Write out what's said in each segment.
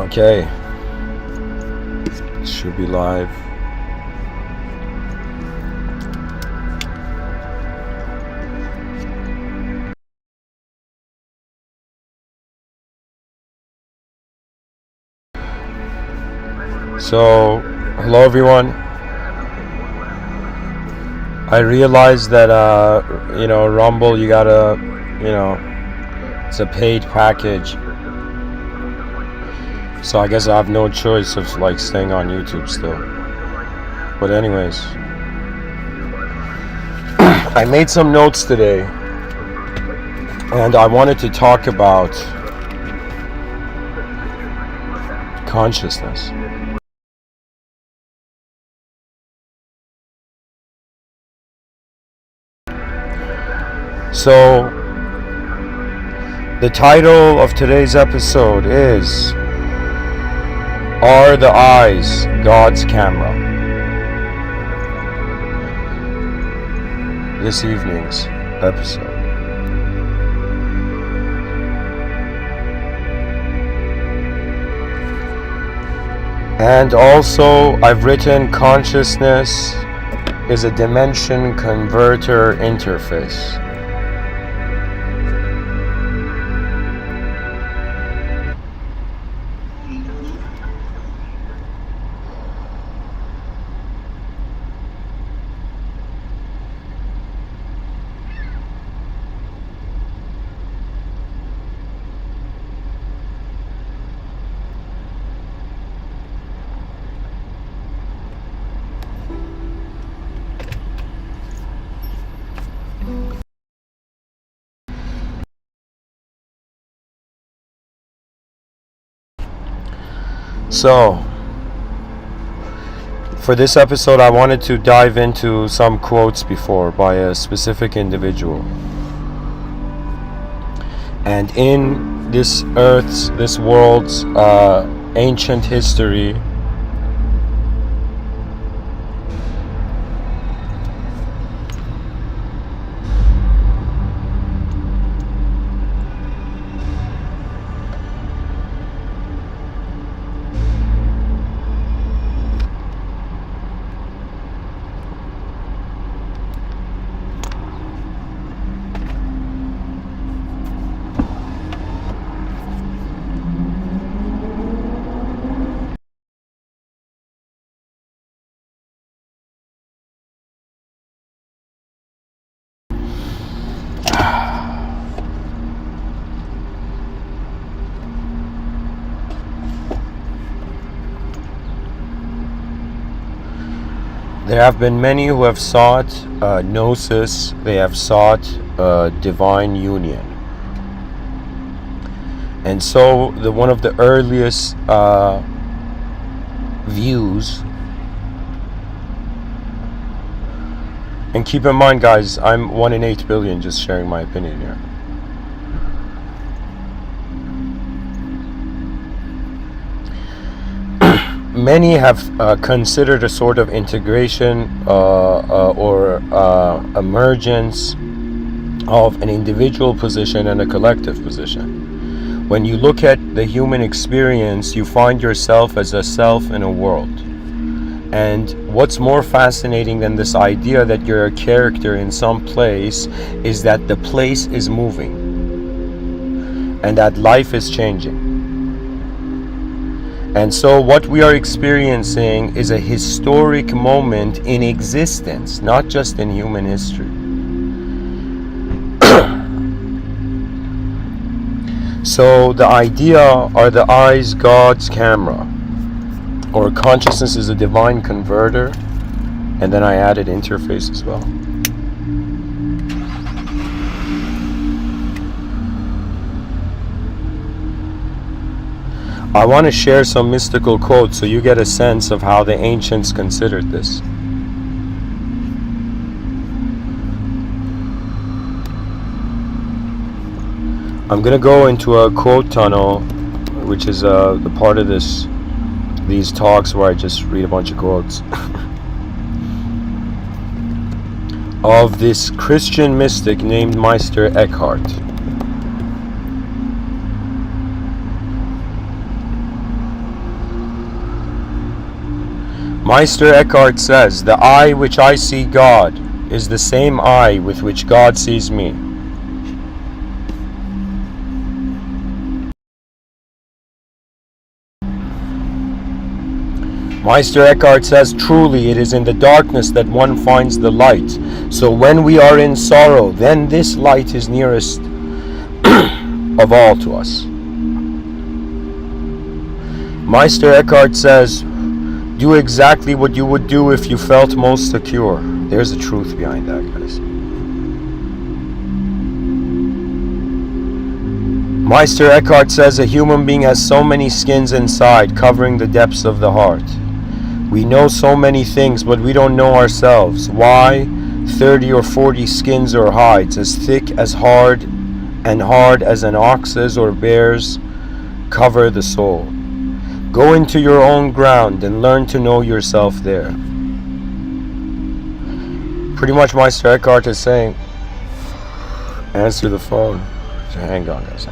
Okay, should be live. So, hello everyone. I realized that Rumble, you gotta, it's a paid package. So I guess I have no choice of staying on YouTube still. But anyways, I made some notes today, and I wanted to talk about consciousness. So, the title of today's episode is Are the Eyes God's Camera? This evening's episode. And also, I've written consciousness is a dimension converter interface. So, for this episode, I wanted to dive into some quotes before by a specific individual. And in this world's ancient history, there have been many who have sought gnosis, they have sought divine union. And so one of the earliest views, and keep in mind guys, I'm 1 in 8 billion, just sharing my opinion here. Many have considered a sort of integration or emergence of an individual position and a collective position. When you look at the human experience, you find yourself as a self in a world. And what's more fascinating than this idea that you're a character in some place is that the place is moving and that life is changing. And so what we are experiencing is a historic moment in existence, not just in human history. So the idea, are the eyes God's camera? Or consciousness is a divine converter? And then I added interface as well. I want to share some mystical quotes so you get a sense of how the ancients considered this. I'm going to go into a quote tunnel, which is the part of these talks where I just read a bunch of quotes of this Christian mystic named Meister Eckhart. Meister Eckhart says, the eye which I see God is the same eye with which God sees me. Meister Eckhart says, truly it is in the darkness that one finds the light. So when we are in sorrow, then this light is nearest of all to us. Meister Eckhart says, do exactly what you would do if you felt most secure. There's a truth behind that, guys. Meister Eckhart says a human being has so many skins inside, covering the depths of the heart. We know so many things, but we don't know ourselves. Why? 30 or 40 skins or hides, as thick, as hard, and hard as an ox's or bear's, cover the soul. Go into your own ground and learn to know yourself there. Pretty much Meister Eckhart is saying, answer the phone. So hang on, guys.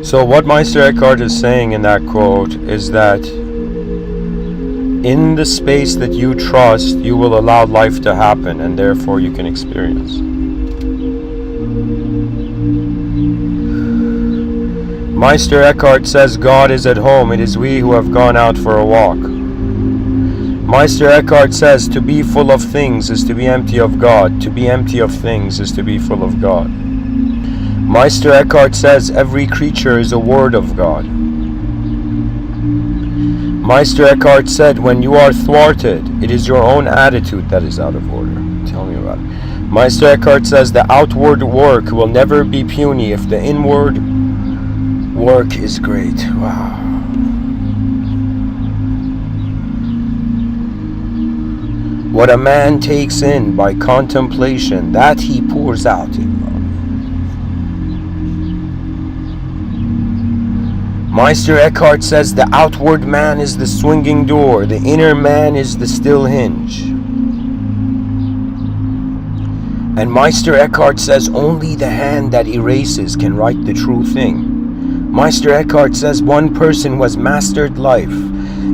So what Meister Eckhart is saying in that quote is that in the space that you trust, you will allow life to happen, and therefore you can experience. Meister Eckhart says God is at home, it is we who have gone out for a walk. Meister Eckhart says to be full of things is to be empty of God, to be empty of things is to be full of God. Meister Eckhart says every creature is a word of God. Meister Eckhart said when you are thwarted, it is your own attitude that is out of order. Tell me about it. Meister Eckhart says the outward work will never be puny if the inward work is great. Wow. What a man takes in by contemplation, that he pours out in love. Meister Eckhart says the outward man is the swinging door, the inner man is the still hinge. And Meister Eckhart says only the hand that erases can write the true thing. Meister Eckhart says one person who has mastered life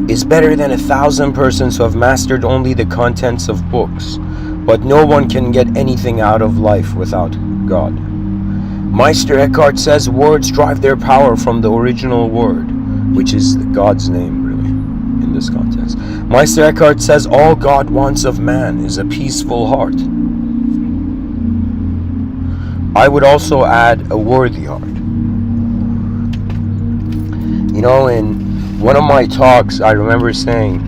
is better than 1,000 persons who have mastered only the contents of books. But no one can get anything out of life without God. Meister Eckhart says words drive their power from the original word, which is God's name, really, in this context. Meister Eckhart says all God wants of man is a peaceful heart. I would also add a worthy heart. You know, in one of my talks, I remember saying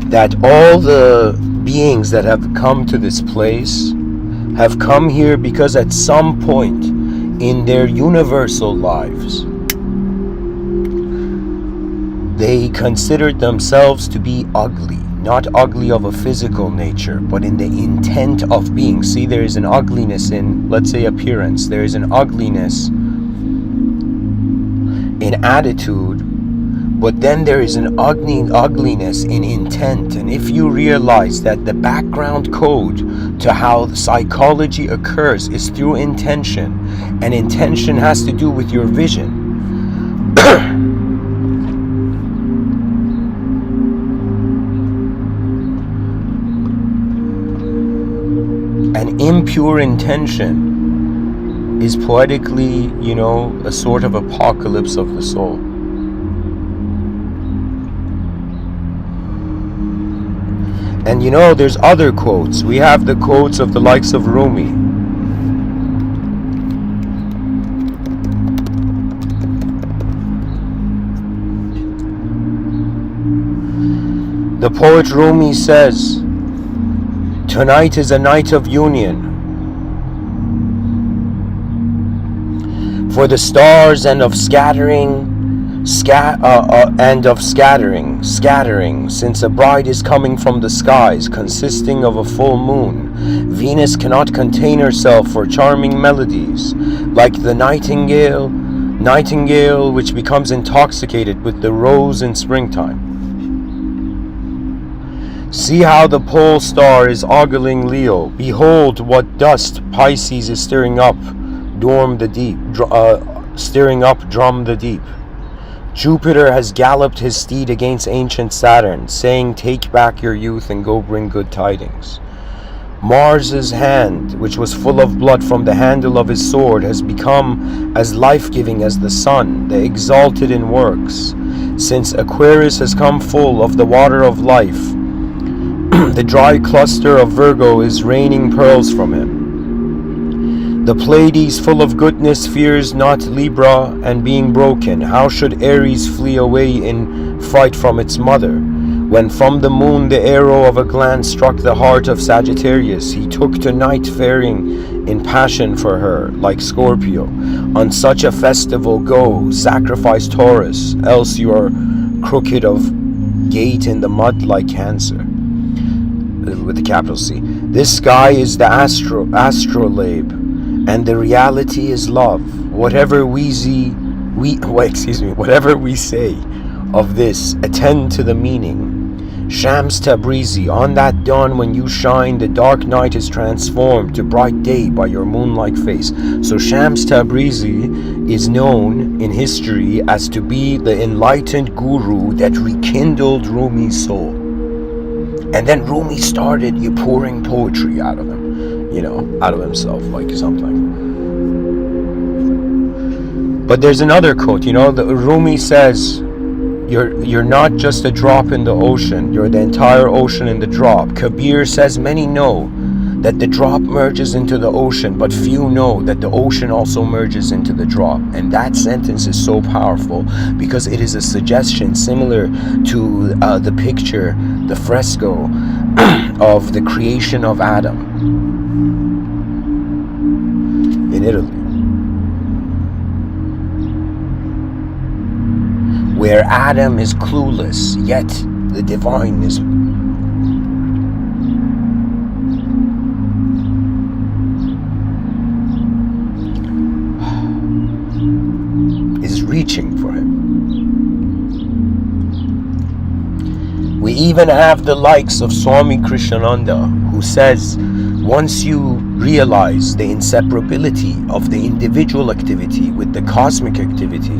that all the beings that have come to this place have come here because at some point in their universal lives, they considered themselves to be ugly. Not ugly of a physical nature, but in the intent of being. See, there is an ugliness in, let's say, appearance. There is an ugliness in attitude, but then there is an ugliness in intent. And if you realize that the background code to how psychology occurs is through intention, and intention has to do with your vision, an impure intention is poetically, you know, a sort of apocalypse of the soul. And you know, there's other quotes. We have the quotes of the likes of Rumi. The poet Rumi says, tonight is a night of union for the stars and of scattering, scattering, since a bride is coming from the skies, consisting of a full moon. Venus cannot contain herself for charming melodies, like the nightingale which becomes intoxicated with the rose in springtime. See how the pole star is ogling Leo. Behold what dust Pisces is stirring up, drum the deep. Jupiter has galloped his steed against ancient Saturn, saying, take back your youth and go bring good tidings. Mars's hand, which was full of blood from the handle of his sword, has become as life-giving as the sun, the exalted in works. Since Aquarius has come full of the water of life, the dry cluster of Virgo is raining pearls from him. The Pleiades, full of goodness, fears not Libra and being broken. How should Aries flee away in fright from its mother? When from the moon the arrow of a glance struck the heart of Sagittarius, he took to night faring in passion for her, like Scorpio. On such a festival go, sacrifice Taurus, else you are crooked of gait in the mud like Cancer. With the capital C. This sky is the astrolabe, and the reality is love. Whatever we say of this, attend to the meaning. Shams Tabrizi, on that dawn when you shine, the dark night is transformed to bright day by your moon-like face. So Shams Tabrizi is known in history as to be the enlightened guru that rekindled Rumi's soul. And then Rumi started pouring poetry out of him, out of himself, like something. But there's another quote, the Rumi says, you're not just a drop in the ocean, you're the entire ocean in the drop. Kabir says many know that the drop merges into the ocean, but few know that the ocean also merges into the drop. And that sentence is so powerful because it is a suggestion similar to the picture, the fresco of the creation of Adam in Italy, where Adam is clueless, yet the divine is reaching for him. We even have the likes of Swami Krishnananda, who says, once you realize the inseparability of the individual activity with the cosmic activity,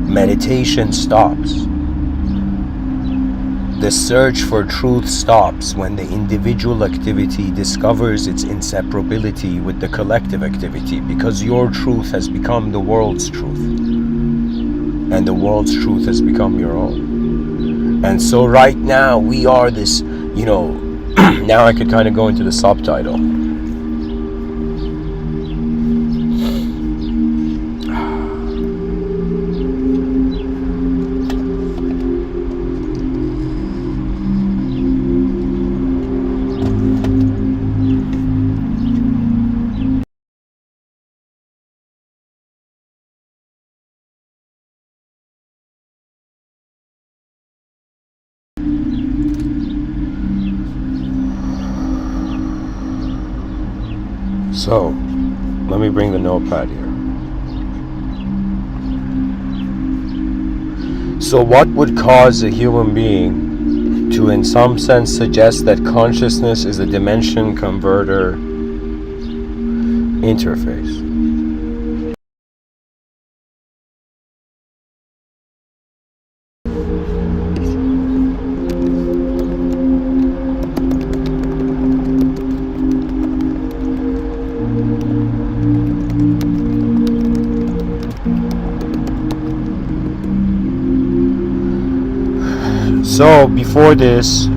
meditation stops. The search for truth stops when the individual activity discovers its inseparability with the collective activity, because your truth has become the world's truth, and the world's truth has become your own. And so right now we are this, now I could kind of go into the subtitle. So, let me bring the notepad here. So what would cause a human being to, in some sense, suggest that consciousness is a dimension converter interface? So before this,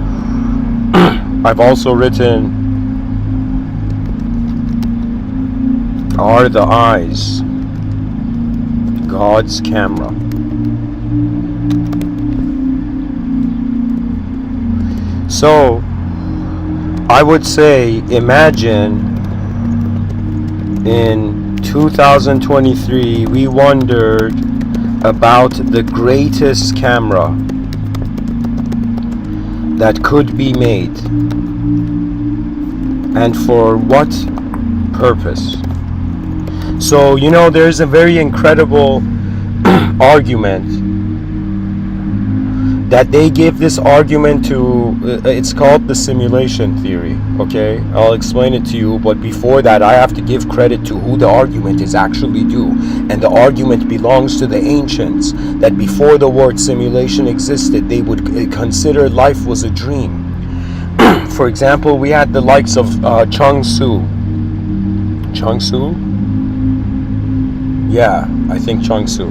I've also written, are the eyes God's camera. So I would say, imagine in 2023 we wondered about the greatest camera that could be made, and for what purpose. So, you know, there's a very incredible argument that they give this argument to, it's called the simulation theory, okay? I'll explain it to you, but before that I have to give credit to who the argument is actually due. And the argument belongs to the ancients, that before the word simulation existed, they would consider life was a dream. For example, we had the likes of Chung Tzu. Chung Tzu? Yeah, I think Chung Tzu.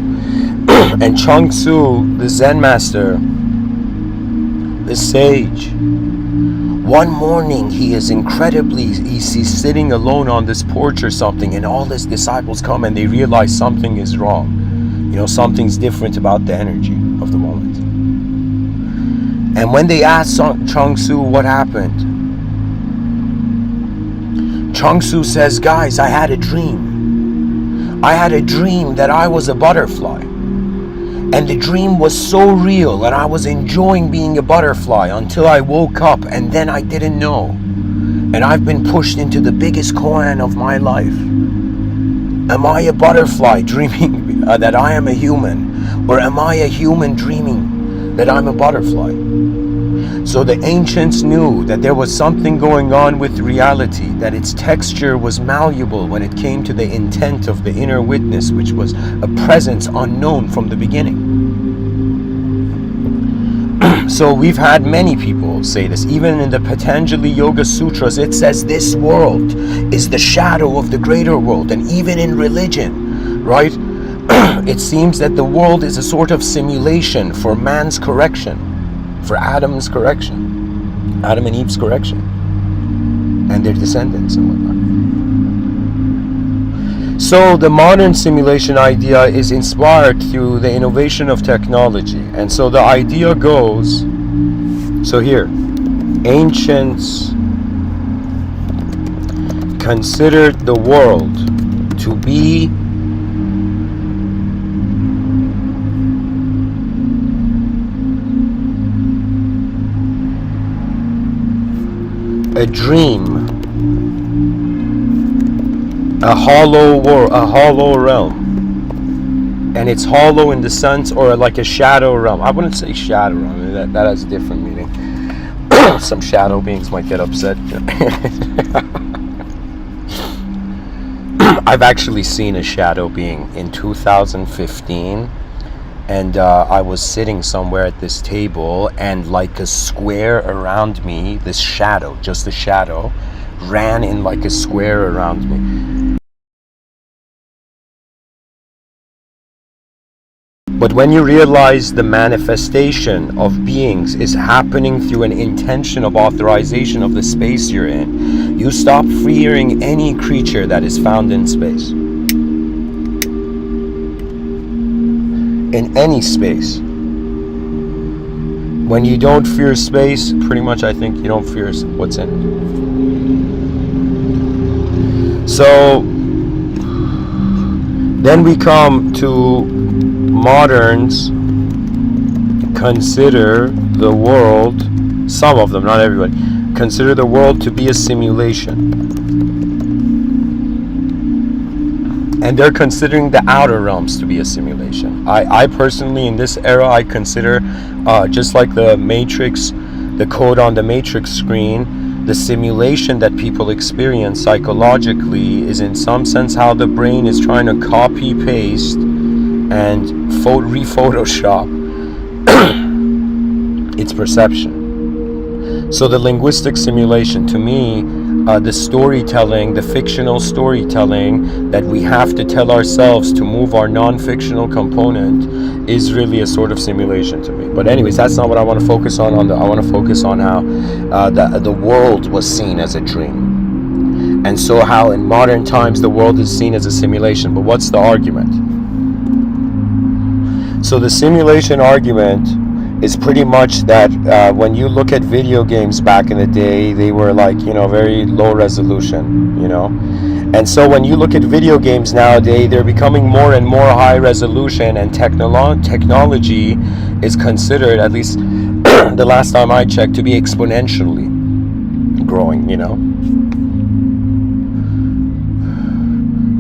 And Chung Tzu, the Zen master, the sage, one morning he's sitting alone on this porch or something, and all his disciples come and they realize something is wrong. You know, something's different about the energy of the moment. And when they asked Chung Tzu what happened, Chung Tzu says, guys, I had a dream. I had a dream that I was a butterfly. And the dream was so real, and I was enjoying being a butterfly until I woke up, and then I didn't know. And I've been pushed into the biggest koan of my life. Am I a butterfly dreaming that I am a human? Or am I a human dreaming that I'm a butterfly? So the ancients knew that there was something going on with reality, that its texture was malleable when it came to the intent of the inner witness, which was a presence unknown from the beginning. So we've had many people say this. Even in the Patanjali Yoga Sutras, it says this world is the shadow of the greater world. And even in religion, right, it seems that the world is a sort of simulation for man's correction, for Adam's correction, Adam and Eve's correction, and their descendants and whatnot. So the modern simulation idea is inspired through the innovation of technology. And so the idea goes, so here, ancients considered the world to be a dream, a hollow realm, and it's hollow in the sense, or like a shadow realm. I wouldn't say shadow realm. That has a different meaning. Some shadow beings might get upset. I've actually seen a shadow being in 2015. And I was sitting somewhere at this table, and like a square around me, this shadow, just a shadow, ran in like a square around me. But when you realize the manifestation of beings is happening through an intention of authorization of the space you're in, you stop fearing any creature that is found in space. In any space. When you don't fear space, pretty much I think you don't fear what's in it. So then we come to moderns consider the world, some of them, not everybody, consider the world to be a simulation. And they're considering the outer realms to be a simulation. I personally, in this era, I consider, just like the Matrix, the code on the Matrix screen, the simulation that people experience psychologically is in some sense how the brain is trying to copy, paste, and re-Photoshop its perception. So the linguistic simulation, to me, the storytelling, the fictional storytelling that we have to tell ourselves to move our non-fictional component is really a sort of simulation to me. But anyways, that's not what I want to focus on. I want to focus on how the world was seen as a dream. And so how in modern times the world is seen as a simulation. But what's the argument? So the simulation argument is pretty much that when you look at video games back in the day, they were like, very low resolution, And so when you look at video games nowadays, they're becoming more and more high resolution, and technology is considered, at least the last time I checked, to be exponentially growing,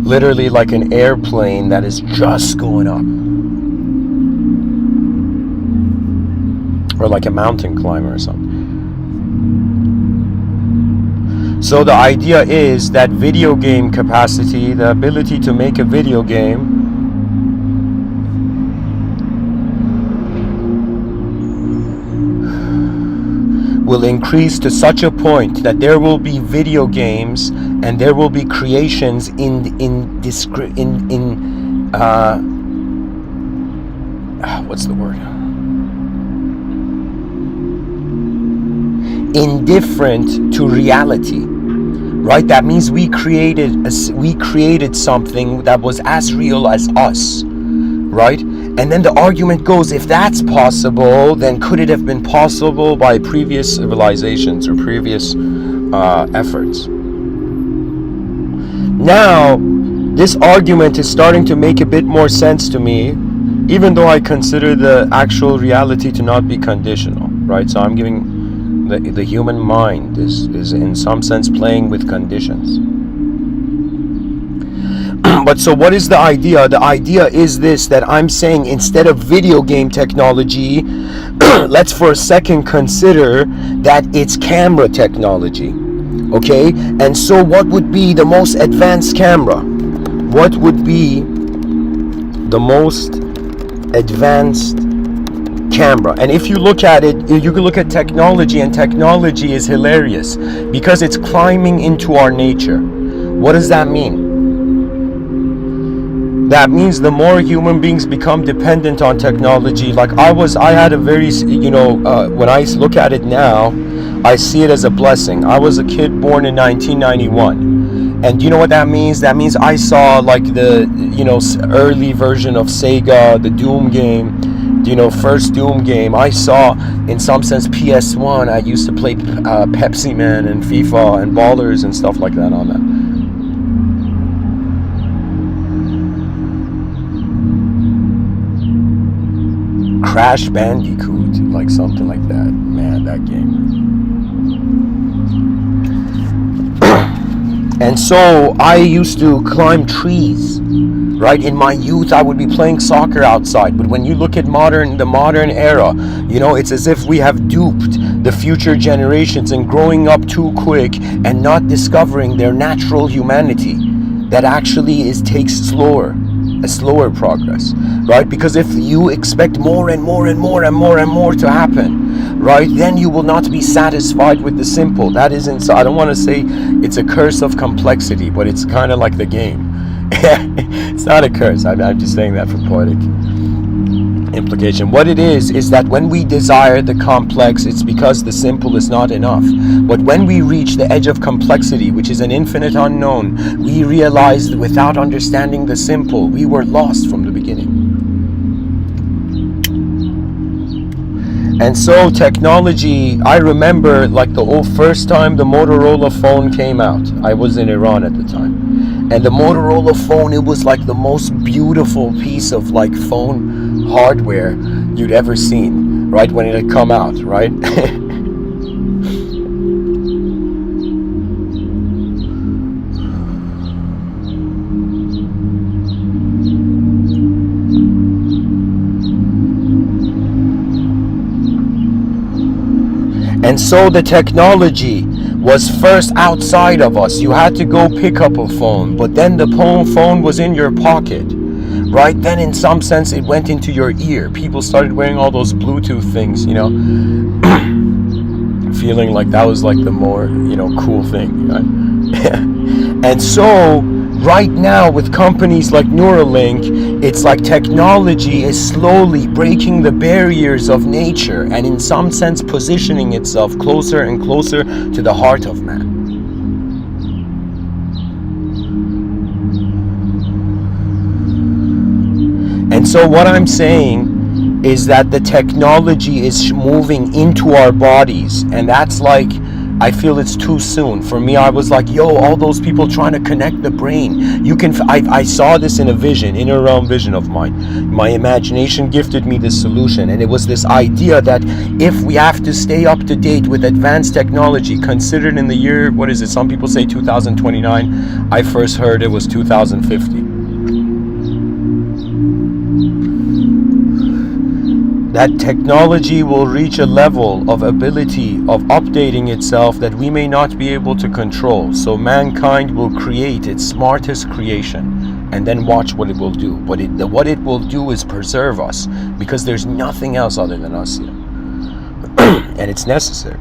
Literally like an airplane that is just going up. Or like a mountain climber or something. So the idea is that video game capacity, the ability to make a video game, will increase to such a point that there will be video games and there will be creations what's the word? Indifferent to reality, right? That means we created something that was as real as us, right? And then the argument goes, if that's possible, then could it have been possible by previous civilizations or previous efforts? Now, this argument is starting to make a bit more sense to me, even though I consider the actual reality to not be conditional, right? So I'm giving the human mind is in some sense playing with conditions. But so what is the idea? The idea is this, that I'm saying instead of video game technology, let's for a second consider that it's camera technology. Okay? And so what would be the most advanced camera? What would be the most advanced camera? And if you look at it, you can look at technology, and technology is hilarious because it's climbing into our nature. What does that mean? That means the more human beings become dependent on technology, like I had a very, when I look at it now, I see it as a blessing. I was a kid born in 1991. And you know what that means? That means I saw like the, early version of Sega, the Doom game, first Doom game. I saw, in some sense, PS1. I used to play Pepsi Man and FIFA and Ballers and stuff like that on that. Crash Bandicoot, like something like that. Man, that game. And so I used to climb trees, right? In my youth, I would be playing soccer outside. But when you look at the modern era, it's as if we have duped the future generations in growing up too quick and not discovering their natural humanity that actually takes a slower progress, right? Because if you expect more and more and more and more and more to happen, right, then you will not be satisfied with the simple. That isn't, I don't want to say it's a curse of complexity, but it's kind of like the game. It's not a curse. I'm just saying that for poetic implication. What it is that when we desire the complex, it's because the simple is not enough. But when we reach the edge of complexity, which is an infinite unknown, we realize that without understanding the simple, we were lost from the beginning. And so technology, I remember like the first time the Motorola phone came out. I was in Iran at the time. And the Motorola phone, it was like the most beautiful piece of like phone hardware you'd ever seen, right? When it had come out, right? And so the technology was first outside of us. You had to go pick up a phone, but then the phone was in your pocket, right? Then in some sense it went into your ear. People started wearing all those Bluetooth things, feeling like that was like the more, cool thing, right? And so right now with companies like Neuralink, it's like technology is slowly breaking the barriers of nature and in some sense positioning itself closer and closer to the heart of man. And so what I'm saying is that the technology is moving into our bodies, and that's like, I feel it's too soon. For me, I was like, yo, all those people trying to connect the brain. I saw this in a vision, inner realm vision of mine. My imagination gifted me this solution, and it was this idea that if we have to stay up to date with advanced technology, considered in the year, what is it? Some people say 2029. I first heard it was 2050. That technology will reach a level of ability of updating itself that we may not be able to control. So mankind will create its smartest creation and then watch what it will do. But what it will do is preserve us, because there's nothing else other than us here. And it's necessary.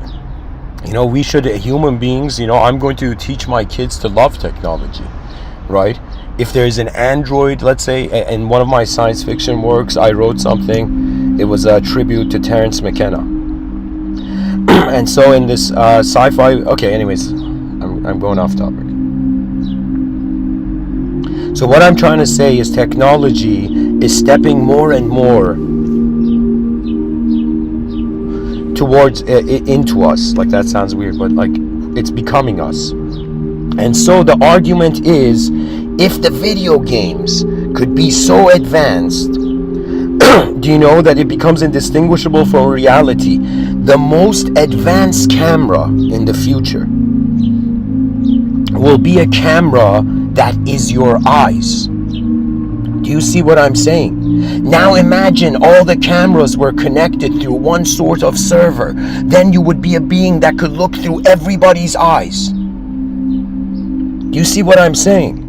We should, human beings, I'm going to teach my kids to love technology, right? If there's an android, let's say, in one of my science fiction works, I wrote something. It was a tribute to Terence McKenna. And so in this sci-fi, okay, anyways, I'm going off topic. So what I'm trying to say is technology is stepping more and more towards into us. Like, that sounds weird, but like, it's becoming us. And so the argument is, if the video games could be so advanced, do you know that it becomes indistinguishable from reality? The most advanced camera in the future will be a camera that is your eyes. Do you see what I'm saying? Now imagine all the cameras were connected through one sort of server. Then you would be a being that could look through everybody's eyes. Do you see what I'm saying?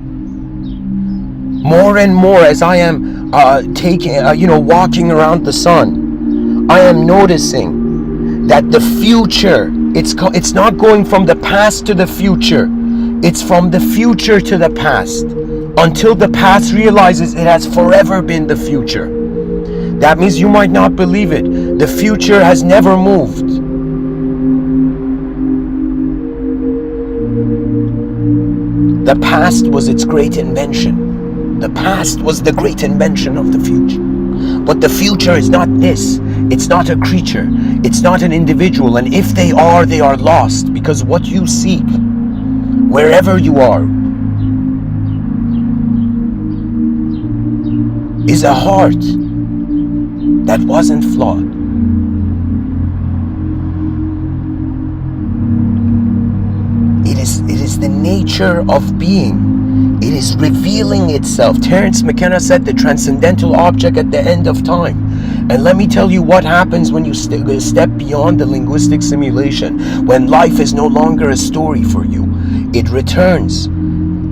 More and more, as I am walking around the sun, I am noticing that the future, it's not going from the past to the future. It's from the future to the past, until the past realizes it has forever been the future. That means, you might not believe it, the future has never moved. The past was its great invention. The past was the great invention of the future. But the future is not this. It's not a creature. It's not an individual. And if they are lost. Because what you seek, wherever you are, is a heart that wasn't flawed. It is the nature of being. It is revealing itself. Terence McKenna said the transcendental object at the end of time. And let me tell you what happens when you step beyond the linguistic simulation. When life is no longer a story for you, it returns.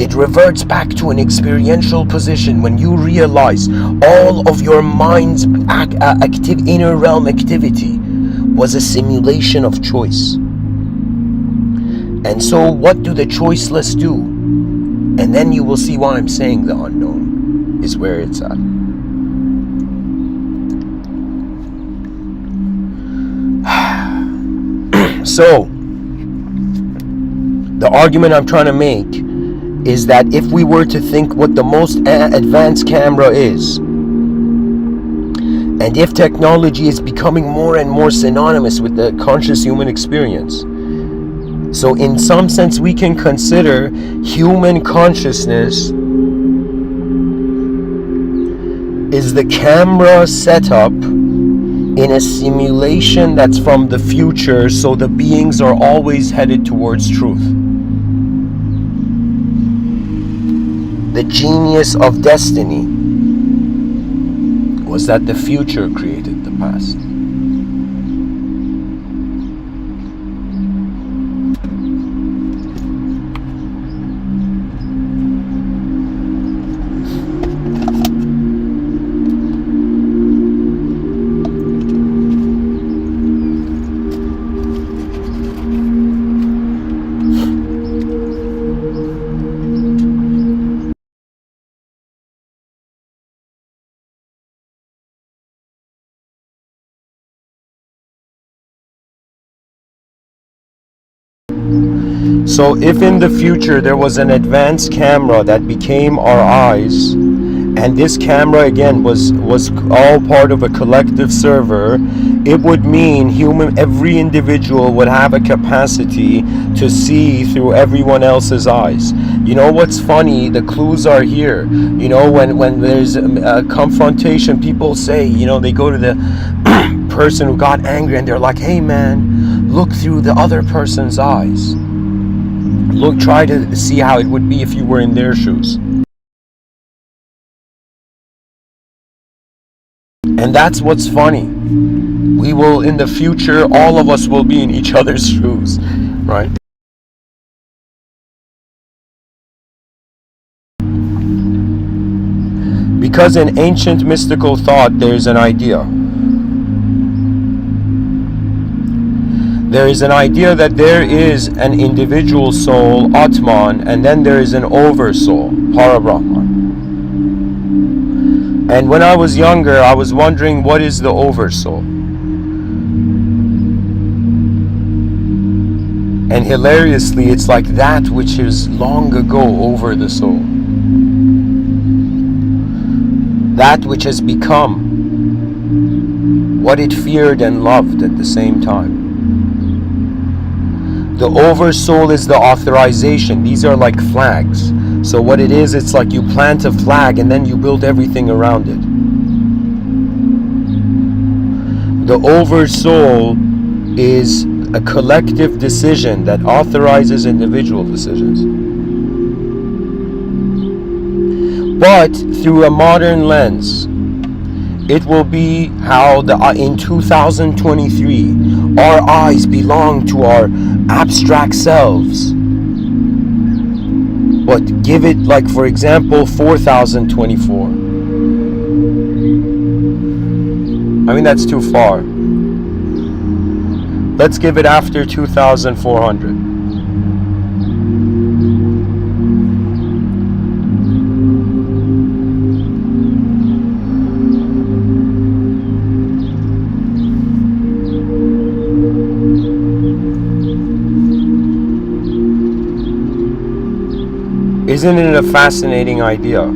It reverts back to an experiential position when you realize all of your mind's active inner realm activity was a simulation of choice. And so what do the choiceless do? And then you will see why I'm saying the unknown is where it's at. So, the argument I'm trying to make is that if we were to think what the most advanced camera is, and if technology is becoming more and more synonymous with the conscious human experience, so in some sense we can consider human consciousness is the camera setup in a simulation that's from the future, so the beings are always headed towards truth. The genius of destiny was that the future created the past. So if in the future there was an advanced camera that became our eyes, and this camera again was all part of a collective server, it would mean every individual would have a capacity to see through everyone else's eyes. You know what's funny? The clues are here. You know, when there's a confrontation, people say, you know, they go to the person who got angry and they're like, hey man, look through the other person's eyes. Look, try to see how it would be if you were in their shoes. And that's what's funny. We will, in the future, all of us will be in each other's shoes, right? Because in ancient mystical thought, there's an idea. There is an idea that there is an individual soul, Atman, and then there is an oversoul, Parabrahman. And when I was younger, I was wondering, what is the oversoul? And hilariously, it's like that which is long ago over the soul. That which has become what it feared and loved at the same time. The oversoul is the authorization. These are like flags. So what it is, it's like you plant a flag and then you build everything around it. The oversoul is a collective decision that authorizes individual decisions. But through a modern lens, it will be how in 2023, our eyes belong to our abstract selves. But give it, like, for example, 4024. I mean, that's too far. Let's give it after 2400. Isn't it a fascinating idea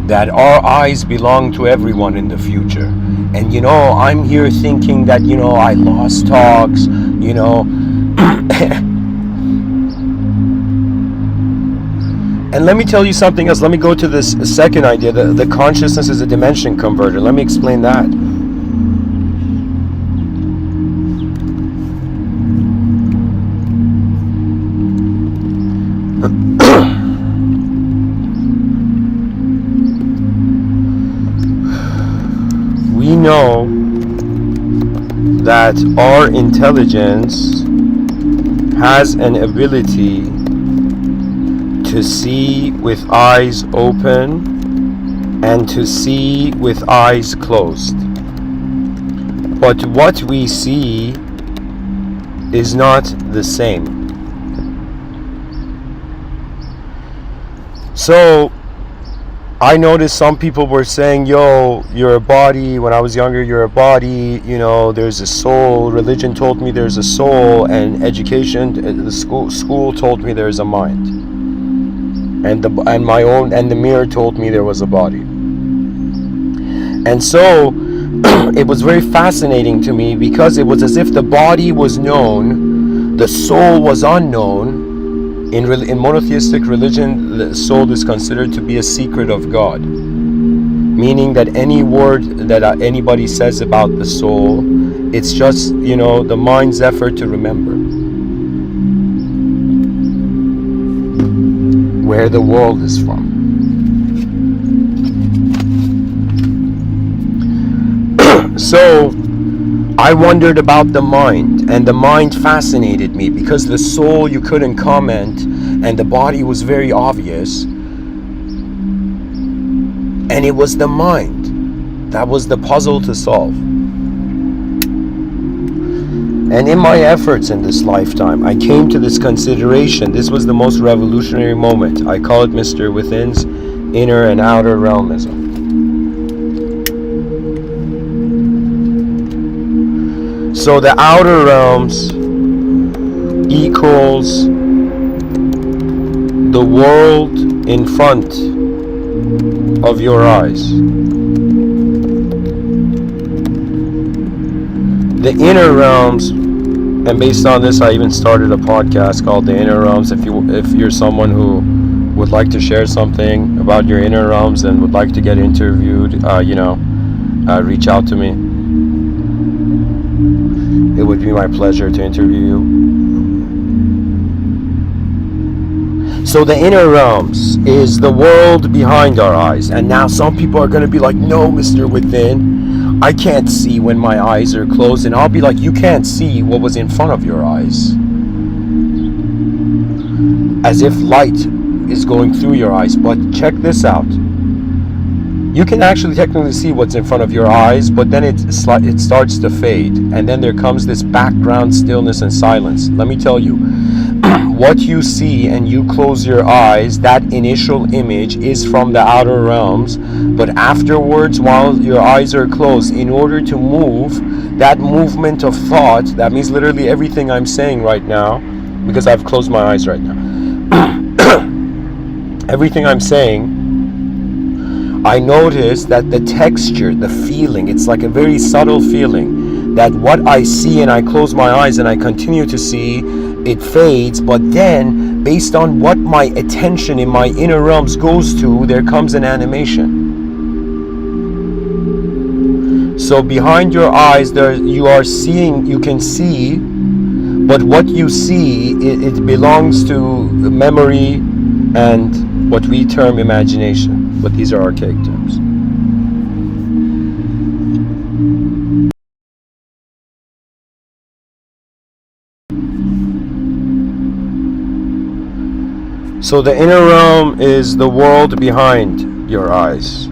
that our eyes belong to everyone in the future? And you know, I'm here thinking that, you know, I lost talks, you know. And let me tell you something else. Let me go to this second idea. The consciousness is a dimension converter. Let me explain that. We know that our intelligence has an ability to see with eyes open and to see with eyes closed. But what we see is not the same. So I noticed some people were saying, yo, you're a body. When I was younger, you're a body. You know, there's a soul. Religion told me there's a soul, and education, the school told me there's a mind. And the mirror told me there was a body. And so it was very fascinating to me, because it was as if the body was known, the soul was unknown. In monotheistic religion, the soul is considered to be a secret of God, meaning that any word that anybody says about the soul, it's just, you know, the mind's effort to remember where the world is from. So I wondered about the mind, and the mind fascinated me, because the soul you couldn't comment, and the body was very obvious, and it was the mind that was the puzzle to solve. And in my efforts in this lifetime, I came to this consideration. This was the most revolutionary moment. I call it Mr.Within's inner and outer realmism. So the outer realms equals the world in front of your eyes. The inner realms, and based on this I even started a podcast called The Inner Realms. If you're someone who would like to share something about your inner realms and would like to get interviewed, reach out to me. It would be my pleasure to interview you. So the inner realms is the world behind our eyes. And now some people are going to be like, no, Mr. Within, I can't see when my eyes are closed. And I'll be like, you can't see what was in front of your eyes. As if light is going through your eyes. But check this out. You can actually technically see what's in front of your eyes, but then it starts to fade. And then there comes this background stillness and silence. Let me tell you, what you see and you close your eyes, that initial image is from the outer realms. But afterwards, while your eyes are closed, in order to move, that movement of thought, that means literally everything I'm saying right now, because I've closed my eyes right now. Everything I'm saying, I notice that the texture, the feeling, it's like a very subtle feeling that what I see and I close my eyes and I continue to see, it fades, but then based on what my attention in my inner realms goes to, there comes an animation. So behind your eyes, you are seeing, you can see, but what you see, it belongs to memory and what we term imagination, but these are archaic terms. So the inner realm is the world behind your eyes.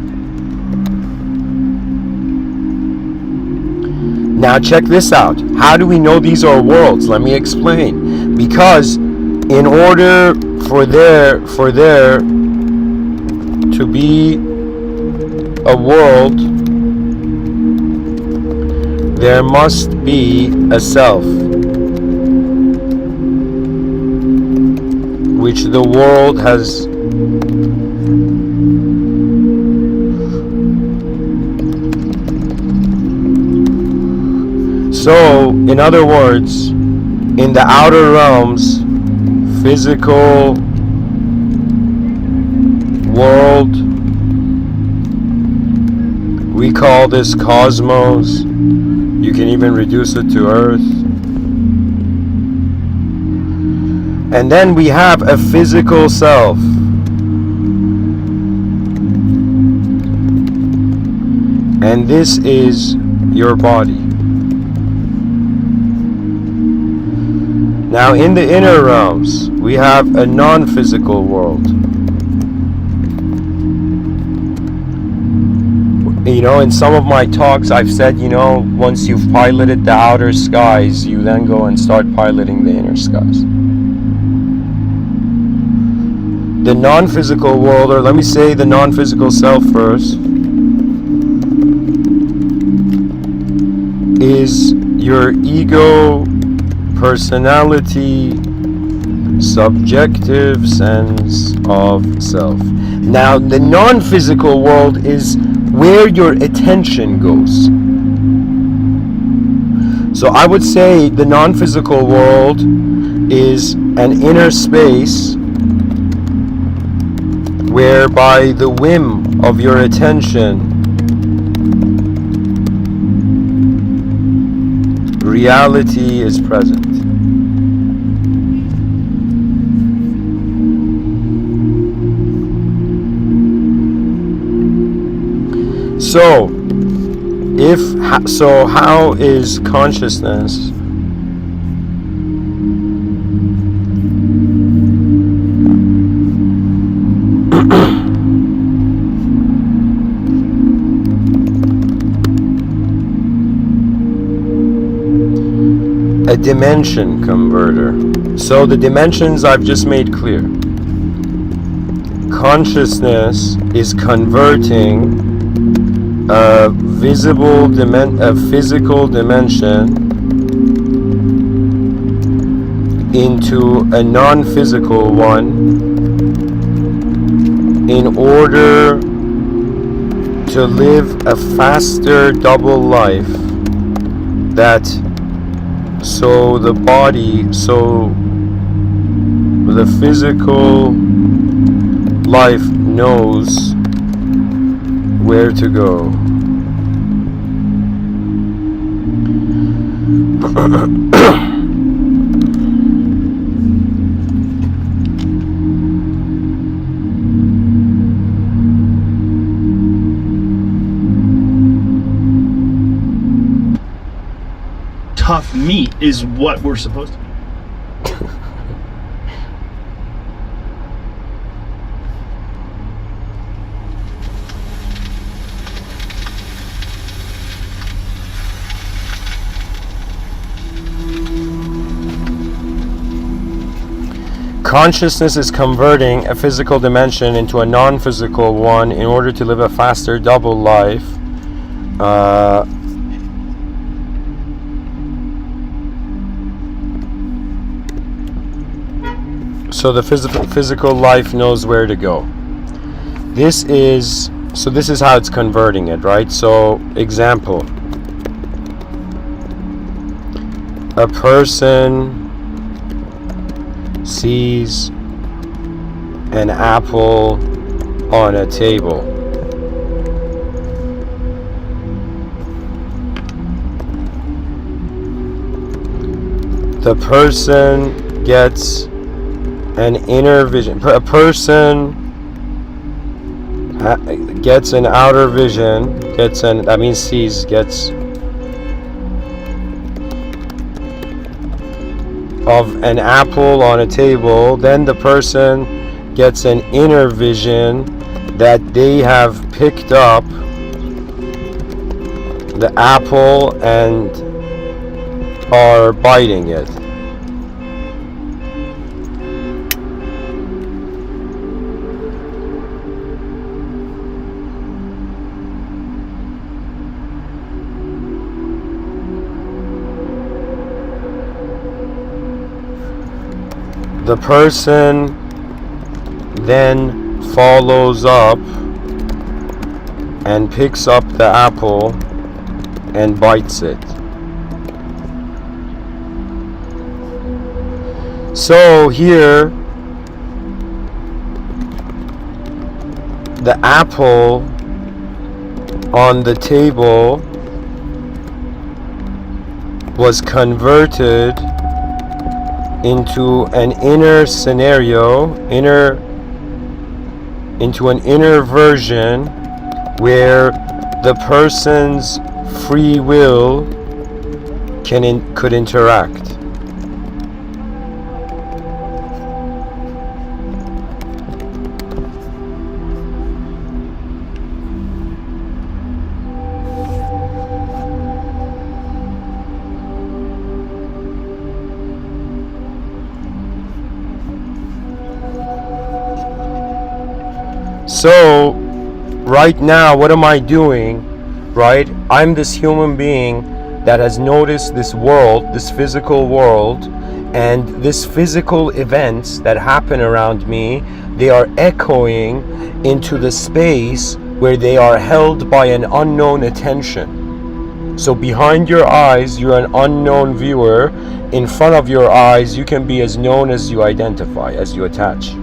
Now check this out. How do we know these are worlds? Let me explain. Because in order for there to be a world, there must be a self, which the world has so, in other words, in the outer realms, physical world, we call this cosmos. You can even reduce it to Earth. And then we have a physical self. And this is your body. Now in the inner realms, we have a non-physical world. In some of my talks I've said, once you've piloted the outer skies, you then go and start piloting the inner skies. The non-physical world, or let me say the non-physical self first, is your ego, personality, subjective sense of self. Now, the non-physical world is where your attention goes. So I would say the non-physical world is an inner space where by the whim of your attention, reality is present. So how is consciousness a dimension converter? So the dimensions I've just made clear. Consciousness is converting a physical dimension into a non-physical one in order to live a faster double life, that so the body, so the physical life knows where to go. Tough meat is what we're supposed to be. Consciousness is converting a physical dimension into a non-physical one in order to live a faster double life. So the physical life knows where to go. This is how it's converting it, right? So, example, a person sees an apple on a table. The person gets an inner vision. A person gets an outer vision, gets of an apple on a table. Then the person gets an inner vision that they have picked up the apple and are biting it. The person then follows up and picks up the apple and bites it. So here, the apple on the table was converted into an inner scenario, into an inner version where the person's free will could interact. So, right now, what am I doing? Right? I'm this human being that has noticed this world, this physical world, and this physical events that happen around me, they are echoing into the space where they are held by an unknown attention. So behind your eyes, you're an unknown viewer. In front of your eyes, you can be as known as you identify, as you attach.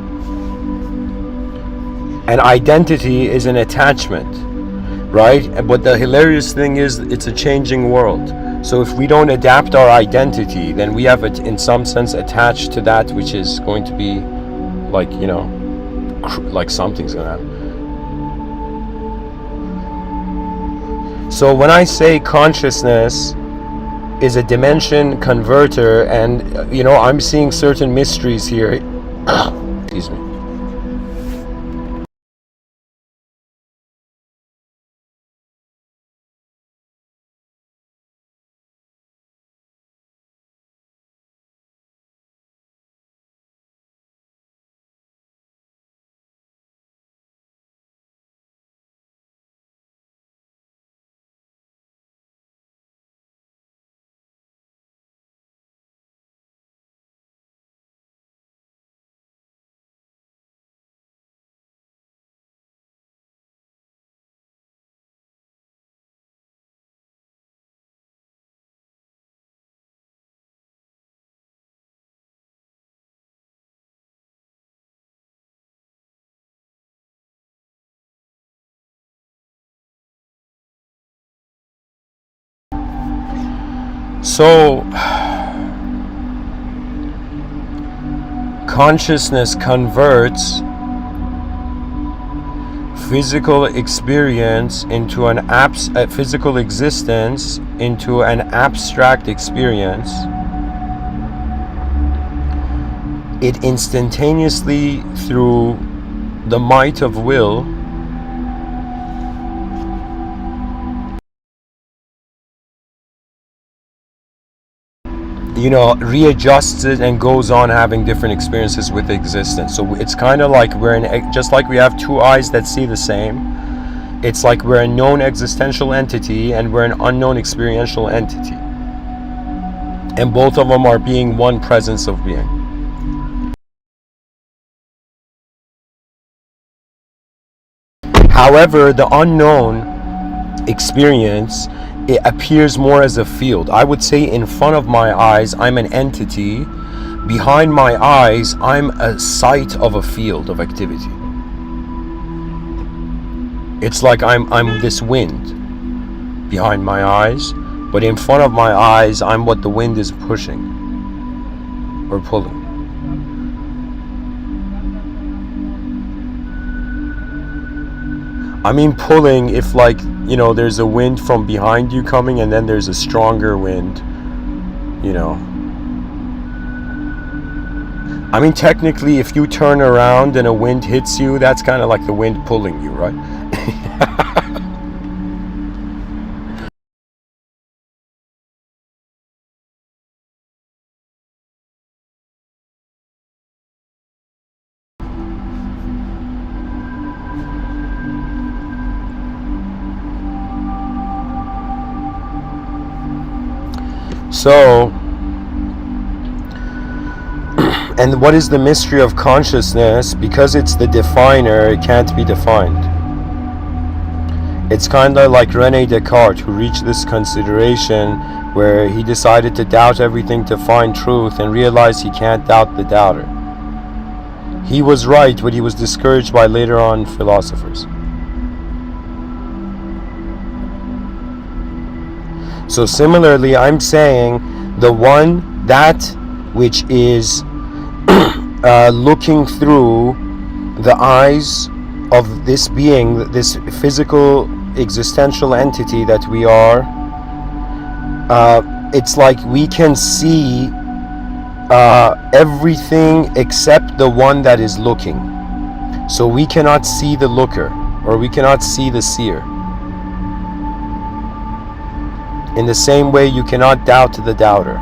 And identity is an attachment, right? But the hilarious thing is, it's a changing world. So if we don't adapt our identity, then we have it in some sense attached to that which is going to be like, like something's gonna happen. So when I say consciousness is a dimension converter, and I'm seeing certain mysteries here. Excuse me. So consciousness converts physical experience into physical existence into an abstract experience. It instantaneously, through the might of will, readjusts it and goes on having different experiences with existence. So it's kind of like just like we have two eyes that see the same. It's like we're a known existential entity and we're an unknown experiential entity. And both of them are being one presence of being. However, the unknown experience, it appears more as a field. I would say in front of my eyes, I'm an entity. Behind my eyes, I'm a site of a field of activity. It's like I'm this wind behind my eyes, but in front of my eyes, I'm what the wind is pushing or pulling. I mean pulling if there's a wind from behind you coming and then there's a stronger wind, I mean technically if you turn around and a wind hits you, that's kind of like the wind pulling you, right? So, and what is the mystery of consciousness? Because it's the definer, it can't be defined. It's kind of like René Descartes, who reached this consideration where he decided to doubt everything to find truth and realized he can't doubt the doubter. He was right, but he was discouraged by later on philosophers. So similarly, I'm saying the one, that which is looking through the eyes of this being, this physical existential entity that we are, it's like we can see everything except the one that is looking. So we cannot see the looker, or we cannot see the seer. In the same way, you cannot doubt the doubter.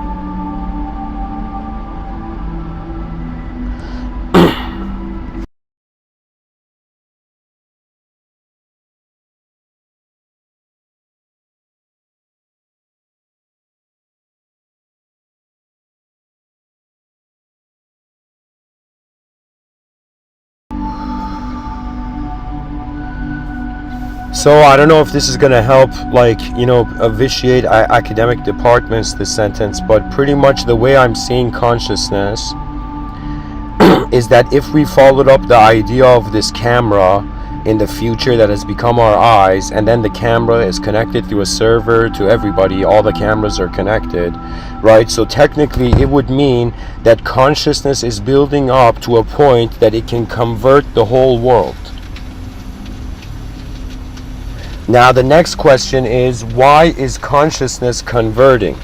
So I don't know if this is going to help, vitiate academic departments, this sentence, but pretty much the way I'm seeing consciousness is that if we followed up the idea of this camera in the future that has become our eyes, and then the camera is connected through a server to everybody, all the cameras are connected, right? So technically it would mean that consciousness is building up to a point that it can convert the whole world. Now the next question is, why is consciousness converting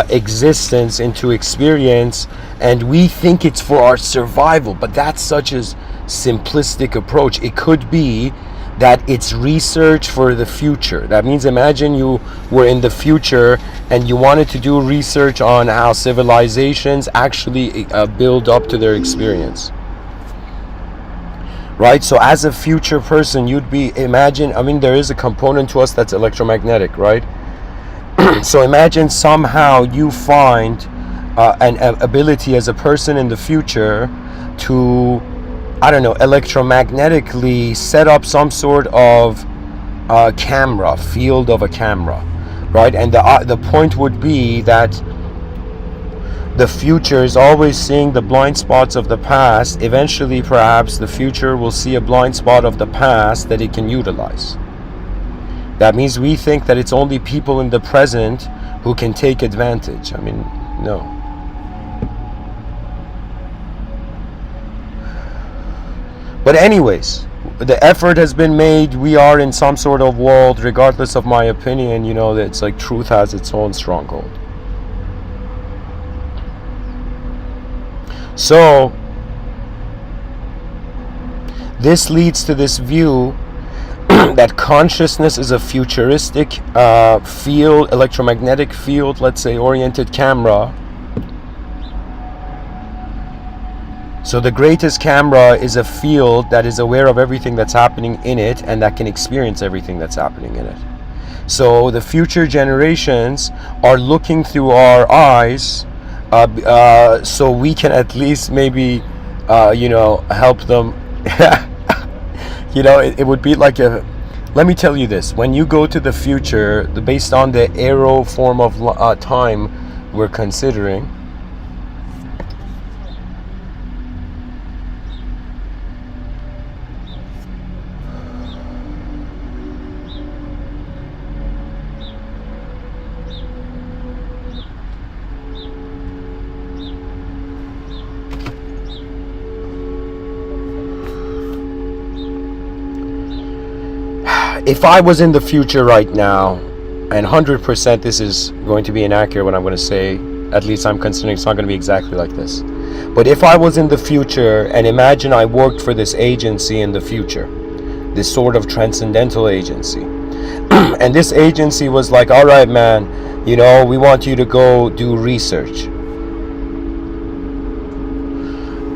existence into experience, and we think it's for our survival? But that's such a simplistic approach. It could be that it's research for the future. That means imagine you were in the future and you wanted to do research on how civilizations actually build up to their experience. Right? So as a future person, you'd be, there is a component to us that's electromagnetic, right? So imagine somehow you find an ability as a person in the future to, electromagnetically set up some sort of camera, field of a camera, right? And the point would be that the future is always seeing the blind spots of the past. Eventually, perhaps, the future will see a blind spot of the past that it can utilize. That means we think that it's only people in the present who can take advantage. I mean, no. But anyways, the effort has been made. We are in some sort of world, regardless of my opinion, you know, that it's like truth has its own stronghold. So this leads to this view that consciousness is a futuristic field, electromagnetic field, let's say, oriented camera. So the greatest camera is a field that is aware of everything that's happening in it and that can experience everything that's happening in it. So the future generations are looking through our eyes, so we can at least maybe, you know, help them. You know, it would be like a, let me tell you this, when you go to the future, based on the arrow form of time we're considering, if I was in the future right now, and 100% this is going to be inaccurate what I'm going to say, at least I'm considering it's not going to be exactly like this. But if I was in the future, and imagine I worked for this agency in the future, this sort of transcendental agency, and this agency was like, all right, man, you know, we want you to go do research.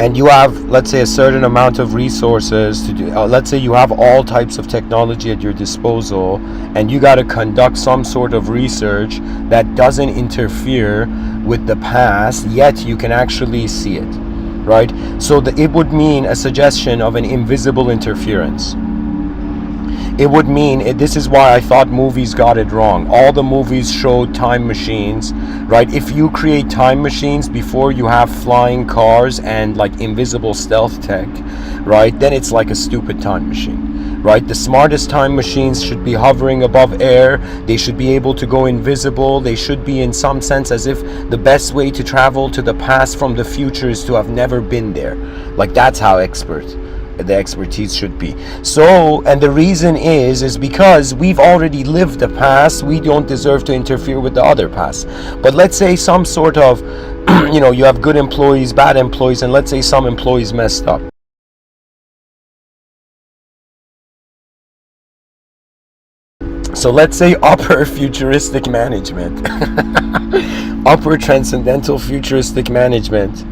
And you have, let's say, a certain amount of resources to do, let's say you have all types of technology at your disposal, and you got to conduct some sort of research that doesn't interfere with the past, yet you can actually see it, right? So it would mean a suggestion of an invisible interference. It would mean, this is why I thought movies got it wrong. All the movies showed time machines, right? If you create time machines before you have flying cars and like invisible stealth tech, right, then it's like a stupid time machine, right? The smartest time machines should be hovering above air. They should be able to go invisible. They should be, in some sense, as if the best way to travel to the past from the future is to have never been there. Like, that's how the expertise should be. So, and the reason is because we've already lived the past. We don't deserve to interfere with the other past. But let's say some sort of, you know, you have good employees, bad employees, and let's say some employees messed up. So let's say upper futuristic management, upper transcendental futuristic management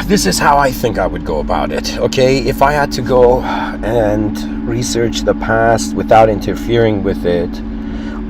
this is how I think I would go about it, okay? If I had to go and research the past without interfering with it,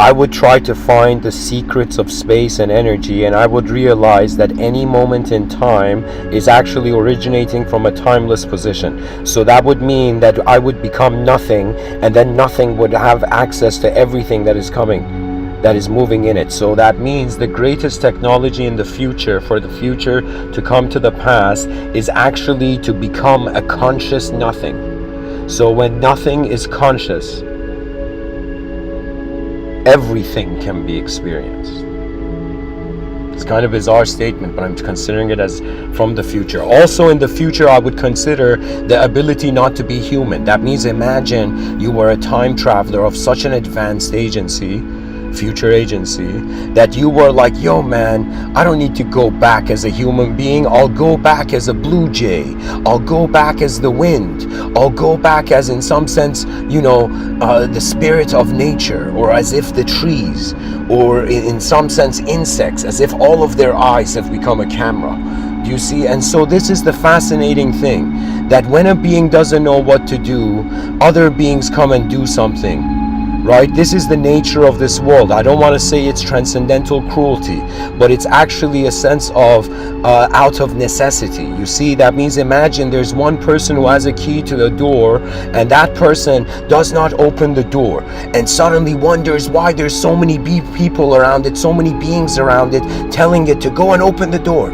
I would try to find the secrets of space and energy, and I would realize that any moment in time is actually originating from a timeless position. So that would mean that I would become nothing, and then nothing would have access to everything that is coming, that is moving in it. So that means the greatest technology in the future, for the future to come to the past, is actually to become a conscious nothing. So when nothing is conscious, everything can be experienced. It's kind of a bizarre statement, but I'm considering it as from the future. Also in the future, I would consider the ability not to be human. That means imagine you were a time traveler of such an advanced agency, future agency, that you were like, yo man, I don't need to go back as a human being. I'll go back as a blue jay. I'll go back as the wind. I'll go back as, in some sense, you know, the spirit of nature, or as if the trees, or in some sense insects, as if all of their eyes have become a camera. Do you see? And so this is the fascinating thing, that when a being doesn't know what to do, other beings come and do something, right? This is the nature of this world. I don't want to say it's transcendental cruelty, but it's actually a sense of out of necessity. You see, that means imagine there's one person who has a key to the door, and that person does not open the door, and suddenly wonders why there's so many people around it, so many beings around it, telling it to go and open the door.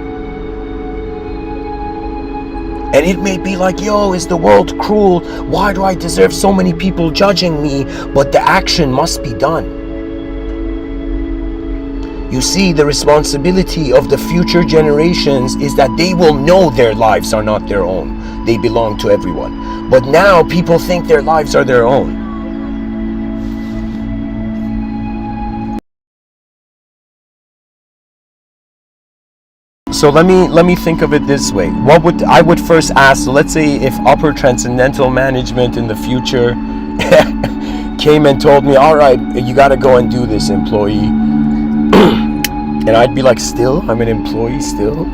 And it may be like, yo, is the world cruel? Why do I deserve so many people judging me? But the action must be done. You see, the responsibility of the future generations is that they will know their lives are not their own. They belong to everyone. But now people think their lives are their own. So let me think of it this way. I would first ask, so let's say if upper transcendental management in the future came and told me, all right, you got to go and do this, employee. And I'd be like, still? I'm an employee still?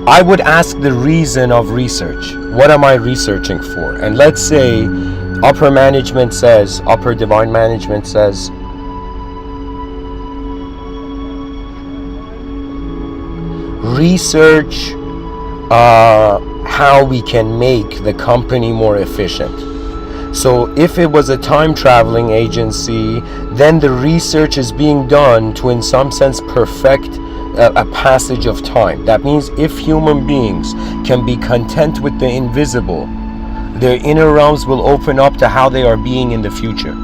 I would ask the reason of research. What am I researching for? And let's say upper divine management says, research how we can make the company more efficient. So if it was a time traveling agency, then the research is being done to, in some sense, perfect a passage of time. That means if human beings can be content with the invisible, their inner realms will open up to how they are being in the future.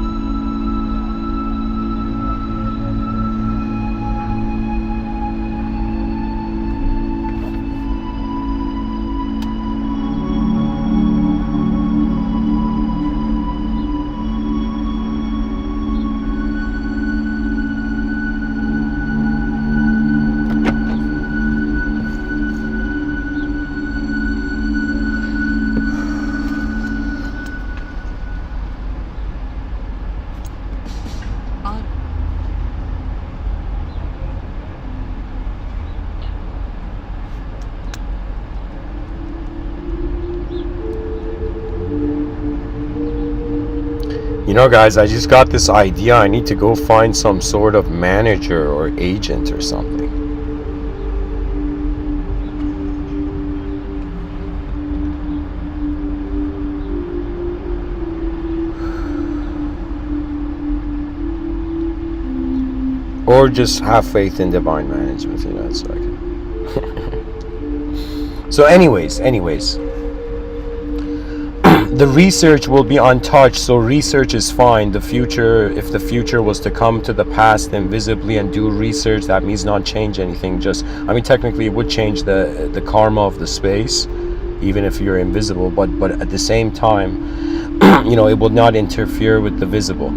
You know, guys, I just got this idea. I need to go find some sort of manager or agent or something. Or just have faith in divine management, you know, it's like. So anyways. The research will be untouched, so research is fine. The future, if the future was to come to the past invisibly and do research, that means not change anything. Technically it would change the karma of the space, even if you're invisible, but at the same time, it will not interfere with the visible,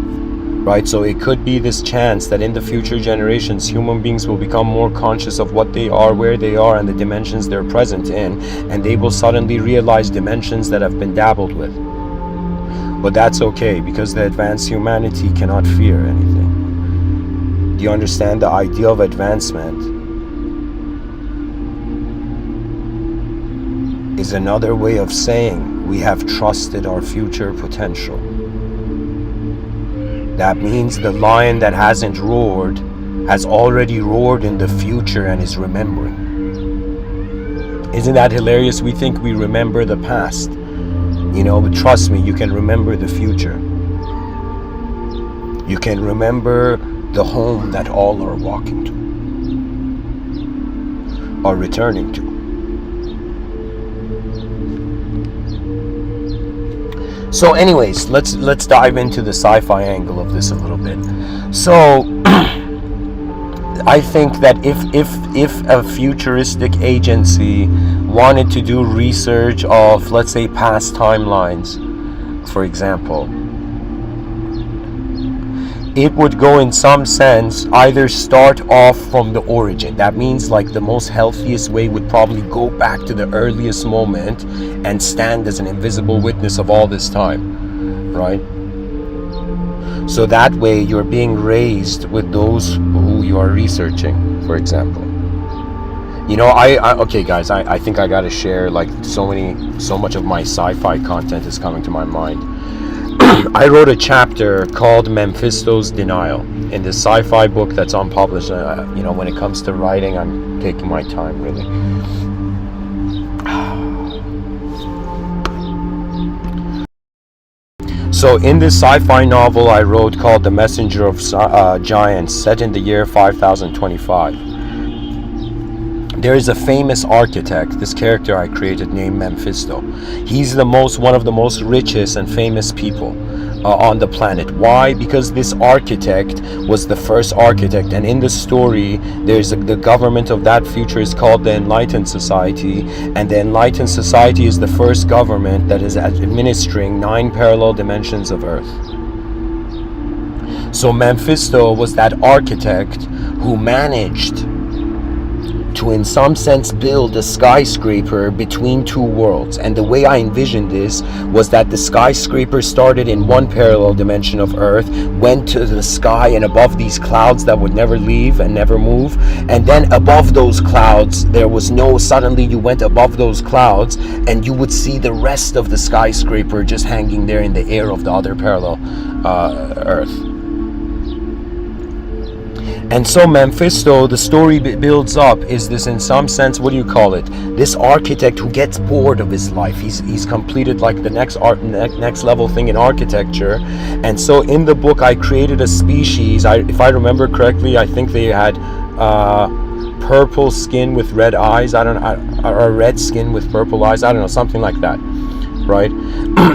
right? So it could be this chance that in the future generations, human beings will become more conscious of what they are, where they are, and the dimensions they're present in, and they will suddenly realize dimensions that have been dabbled with. But that's okay, because the advanced humanity cannot fear anything. Do you understand the idea of advancement? Is another way of saying we have trusted our future potential. That means the lion that hasn't roared has already roared in the future and is remembering. Isn't that hilarious? We think we remember the past, but trust me, you can remember the future. You can remember the home that all are walking to, are returning to. So anyways, let's dive into the sci-fi angle of this a little bit. So I think that if a futuristic agency wanted to do research of, let's say, past timelines, for example, it would go in some sense either start off from the origin. That means like the most healthiest way would probably go back to the earliest moment and stand as an invisible witness of all this time, right? So that way you're being raised with those who you are researching, for example. Okay, guys, I think I gotta share, like, so much of my sci-fi content is coming to my mind. I wrote a chapter called Mephisto's Denial in this sci-fi book that's unpublished. When it comes to writing, I'm taking my time, really. So in this sci-fi novel I wrote called The Messenger of Giants, set in the year 5025, there is a famous architect, this character I created named Mephisto. He's one of the most richest and famous people on the planet. Why? Because this architect was the first architect, and in the story there's the government of that future is called the Enlightened Society, and the Enlightened Society is the first government that is administering 9 parallel dimensions of Earth. So Mephisto was that architect who managed to, in some sense, build a skyscraper between 2 worlds. And the way I envisioned this was that the skyscraper started in one parallel dimension of Earth, went to the sky and above these clouds that would never leave and never move, and then above those clouds suddenly you went above those clouds and you would see the rest of the skyscraper just hanging there in the air of the other parallel Earth. And so Mephisto, the story builds up, is this, in some sense, what do you call it? This architect who gets bored of his life. He's completed like the next level thing in architecture. And so in the book I created a species, if I remember correctly, I think they had purple skin with red eyes, or red skin with purple eyes, I don't know, something like that. Right?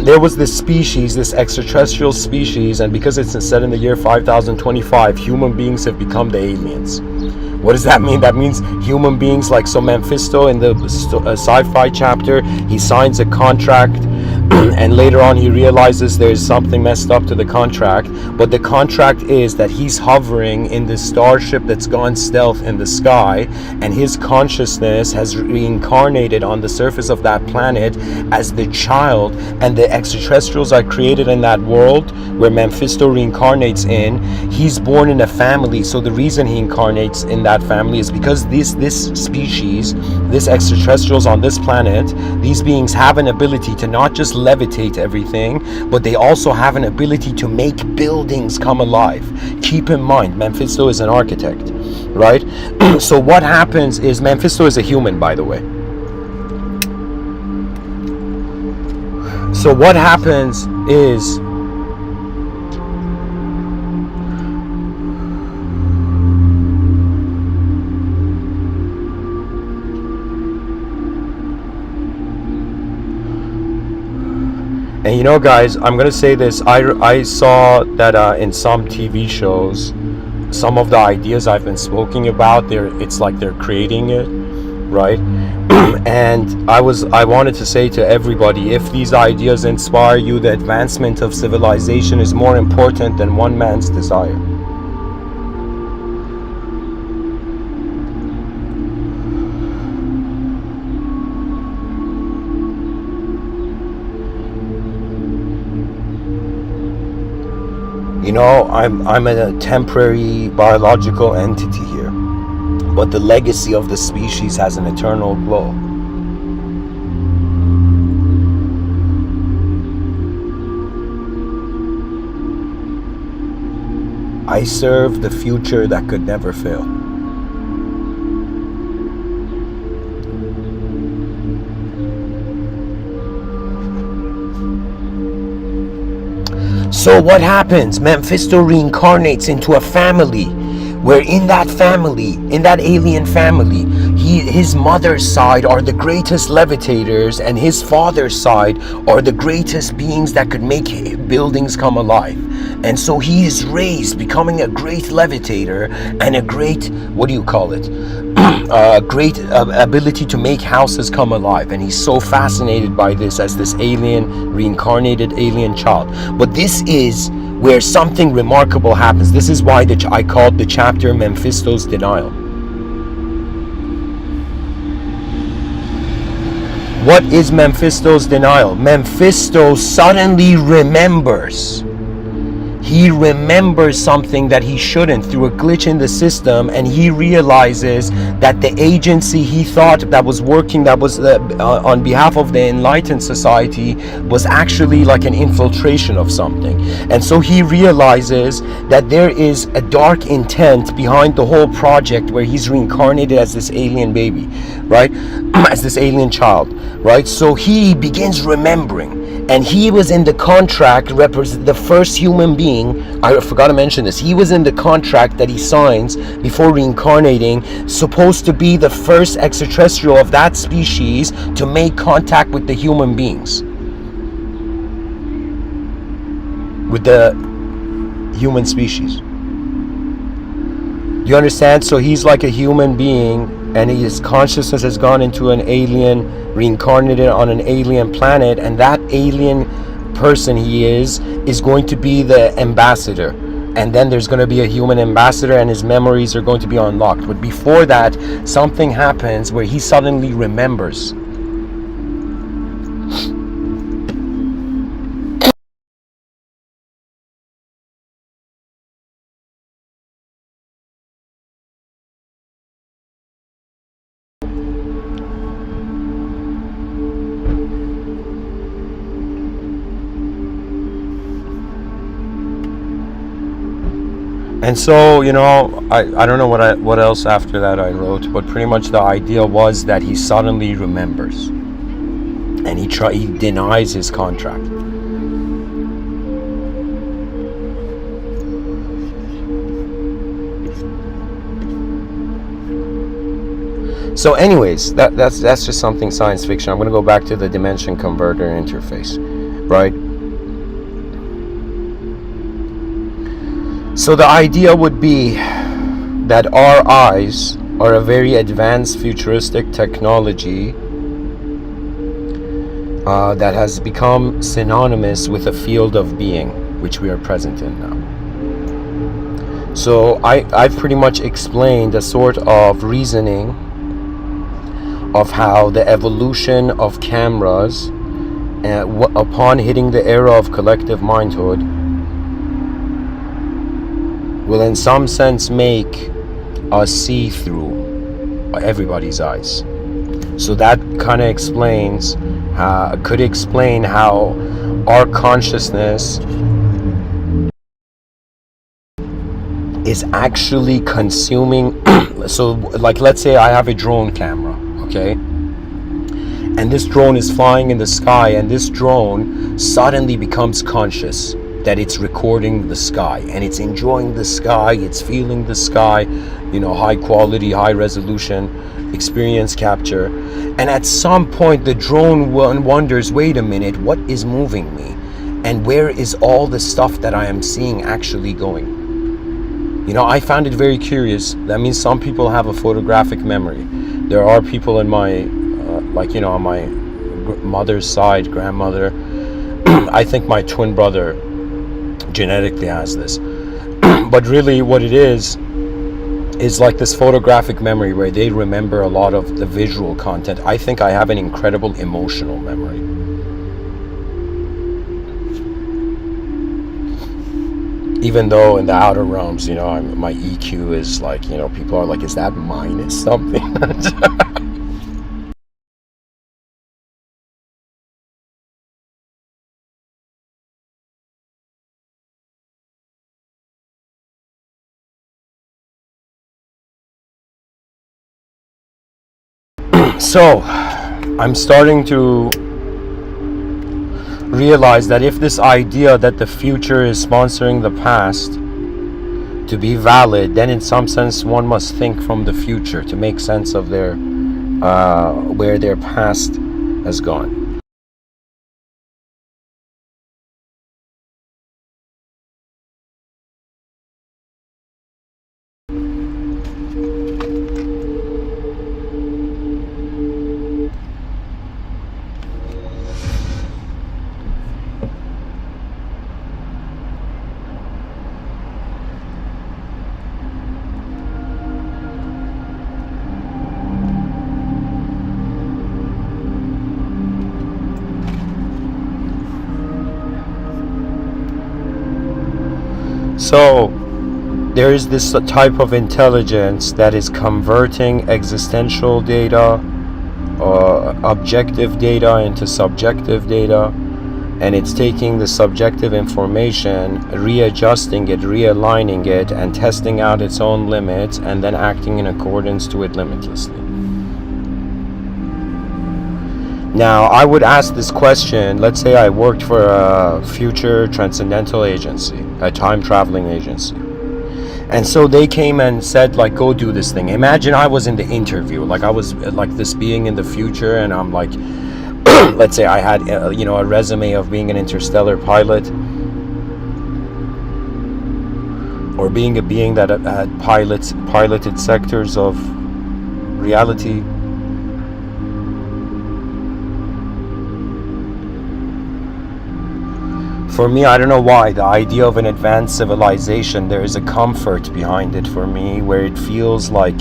There was this species, this extraterrestrial species, and because it's set in the year 5025, human beings have become the aliens. What does that mean? That means human beings, like, so Mephisto in the sci-fi chapter, he signs a contract and later on he realizes there's something messed up to the contract, but the contract is that he's hovering in this starship that's gone stealth in the sky, and his consciousness has reincarnated on the surface of that planet as the child, and the extraterrestrials I created in that world where Mephisto reincarnates in, he's born in a family. So the reason he incarnates in that family is because this species, this extraterrestrials on this planet, these beings have an ability to not just levitate everything, but they also have an ability to make buildings come alive. Keep in mind, Mephisto is an architect, right? So what happens is, Mephisto is a human, by the way. So what happens is, and guys, I'm gonna say this, I saw that in some TV shows, some of the ideas I've been speaking about, it's like they're creating it, right? And I wanted to say to everybody, if these ideas inspire you, the advancement of civilization is more important than one man's desire. I'm a temporary biological entity here, but the legacy of the species has an eternal glow. I serve the future that could never fail. So what happens? Mephisto reincarnates into a family, where in that family, in that alien family, his mother's side are the greatest levitators, and his father's side are the greatest beings that could make buildings come alive. And so he is raised becoming a great levitator and a great, what do you call it? Great ability to make houses come alive. And he's so fascinated by this as this alien, reincarnated alien child. But this is where something remarkable happens. This is why I called the chapter Mephisto's Denial. What is Mephisto's denial? Mephisto suddenly remembers he remembers something that he shouldn't through a glitch in the system, and he realizes that the agency he thought that was working, that was on behalf of the enlightened society, was actually like an infiltration of something. And so he realizes that there is a dark intent behind the whole project, where he's reincarnated as this alien baby, right? As this alien child, right? So he begins remembering, and he was in the contract, represent the first human being. I forgot to mention this. He was in the contract that he signs before reincarnating, supposed to be the first extraterrestrial of that species to make contact with the human beings, with the human species. Do you understand? So he's like a human being, and his consciousness has gone into an alien, reincarnated on an alien planet, and that alien person he is going to be the ambassador. And then there's going to be a human ambassador, and his memories are going to be unlocked. But before that, something happens where he suddenly remembers. And so, I don't know what else after that I wrote, but pretty much the idea was that he suddenly remembers, and he denies his contract. So anyways, that's just something science fiction. I'm going to go back to the dimension converter interface, right? So the idea would be that our eyes are a very advanced futuristic technology that has become synonymous with a field of being, which we are present in now. So I've pretty much explained a sort of reasoning of how the evolution of cameras, upon hitting the era of collective mindhood, will in some sense make us see through everybody's eyes. So that kind of could explain how our consciousness is actually consuming. So like, let's say I have a drone camera, okay? And this drone is flying in the sky, and this drone suddenly becomes conscious that it's recording the sky, and it's enjoying the sky, it's feeling the sky, high quality, high resolution experience capture. And at some point the drone wonders, wait a minute, what is moving me, and where is all the stuff that I am seeing actually going? I found it very curious. That means some people have a photographic memory. There are people in my on my mother's side, grandmother, I think my twin brother genetically has this. But really what it is like this photographic memory where they remember a lot of the visual content. I think I have an incredible emotional memory. Even though in the outer realms, my EQ is like, people are like, is that minus something? So I'm starting to realize that if this idea that the future is sponsoring the past to be valid, then in some sense one must think from the future to make sense of their where their past has gone. So there is this type of intelligence that is converting existential data, objective data, into subjective data, and it's taking the subjective information, readjusting it, realigning it, and testing out its own limits, and then acting in accordance to it limitlessly. Now, I would ask this question. Let's say I worked for a future transcendental agency, a time-traveling agency. And so they came and said, like, go do this thing. Imagine I was in the interview, like I was like this being in the future, and I'm like, let's say I had, a resume of being an interstellar pilot, or being a being that had piloted sectors of reality. For me, I don't know why, the idea of an advanced civilization, there is a comfort behind it for me, where it feels like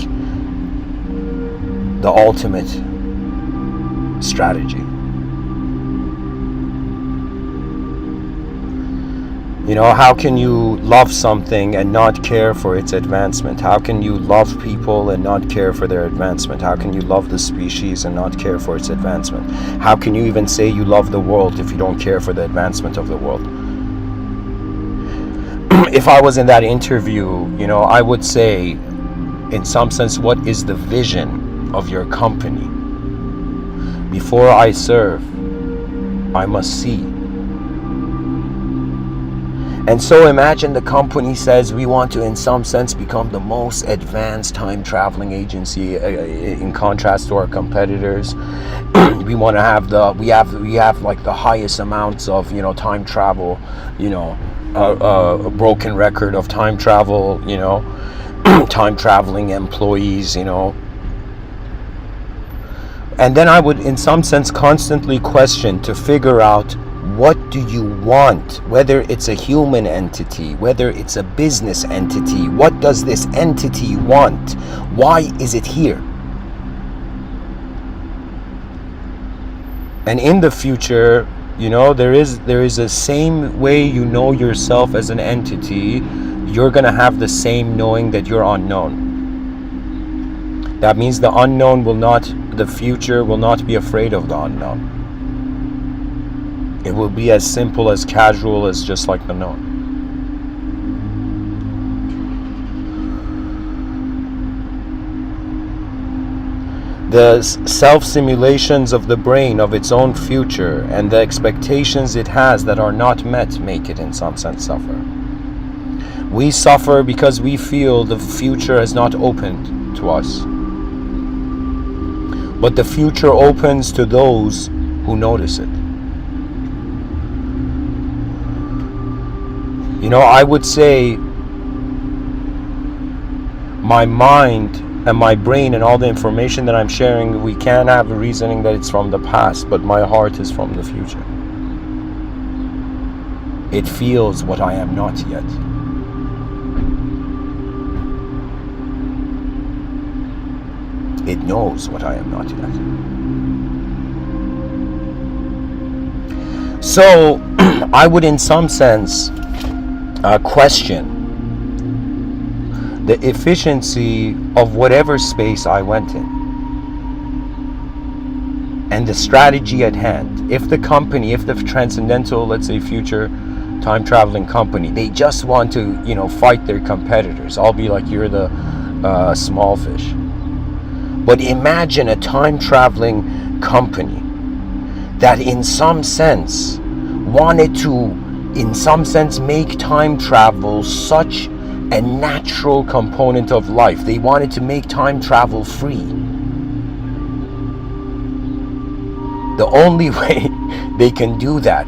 the ultimate strategy. How can you love something and not care for its advancement? How can you love people and not care for their advancement? How can you love the species and not care for its advancement? How can you even say you love the world if you don't care for the advancement of the world? If I was in that interview, I would say, in some sense, what is the vision of your company? Before I serve, I must see. And so imagine the company says, we want to, in some sense, become the most advanced time-traveling agency in contrast to our competitors. We want to have we have like the highest amounts of, time travel, a broken record of time travel, time-traveling employees, And then I would, in some sense, constantly question to figure out, what do you want? Whether it's a human entity, whether it's a business entity, what does this entity want? Why is it here? And in the future, there is a same way you know yourself as an entity, you're going to have the same knowing that you're unknown. That means the future will not be afraid of the unknown. It will be as simple, as casual as just like the known. The self-simulations of the brain of its own future and the expectations it has that are not met make it, in some sense, suffer. We suffer because we feel the future has not opened to us. But the future opens to those who notice it. I would say my mind and my brain and all the information that I'm sharing, we can have a reasoning that it's from the past, but my heart is from the future. It feels what I am not yet. It knows what I am not yet. So, I would, in some sense, question the efficiency of whatever space I went in and the strategy at hand. If the transcendental, let's say future time traveling company, they just want to, fight their competitors, I'll be like, you're the small fish. But imagine a time traveling company that in some sense wanted to, in some sense, make time travel such a natural component of life. They wanted to make time travel free. The only way they can do that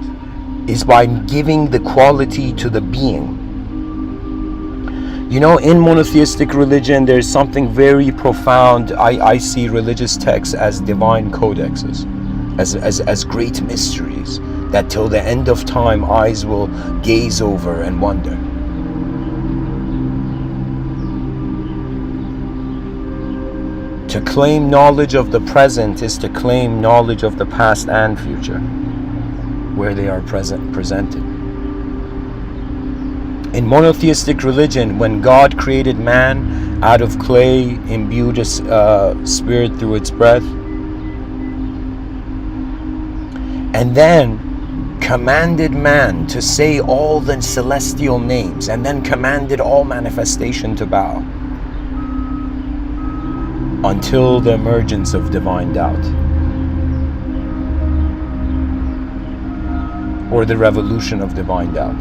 is by giving the quality to the being. In monotheistic religion, there's something very profound. I see religious texts as divine codexes, as great mysteries that till the end of time eyes will gaze over and wonder. To claim knowledge of the present is to claim knowledge of the past and future, where they are presented. In monotheistic religion, when God created man out of clay, imbued a spirit through its breath, and then commanded man to say all the celestial names, and then commanded all manifestation to bow, until the emergence of divine doubt, or the revolution of divine doubt.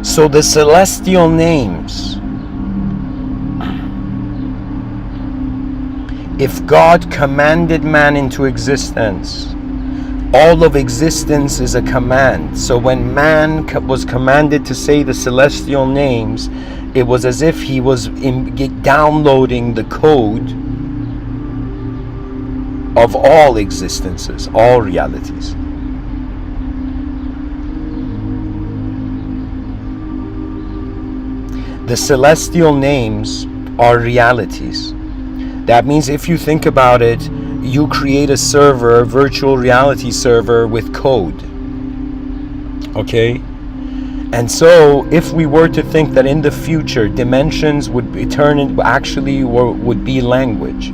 So the celestial names, if God commanded man into existence, all of existence is a command. So when man was commanded to say the celestial names, it was as if he was downloading the code of all existences, all realities. The celestial names are realities. That means if you think about it, you create a server, a virtual reality server with code. Okay? And so if we were to think that in the future dimensions would be would be language,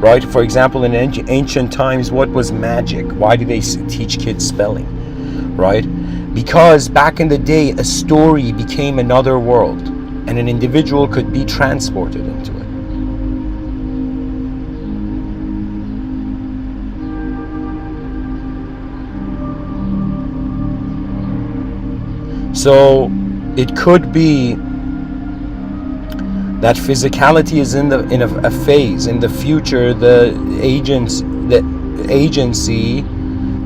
right? For example, in ancient times, what was magic? Why do they teach kids spelling, right? Because back in the day, a story became another world, and an individual could be transported into it. So it could be that physicality is in a phase. In the future, the agency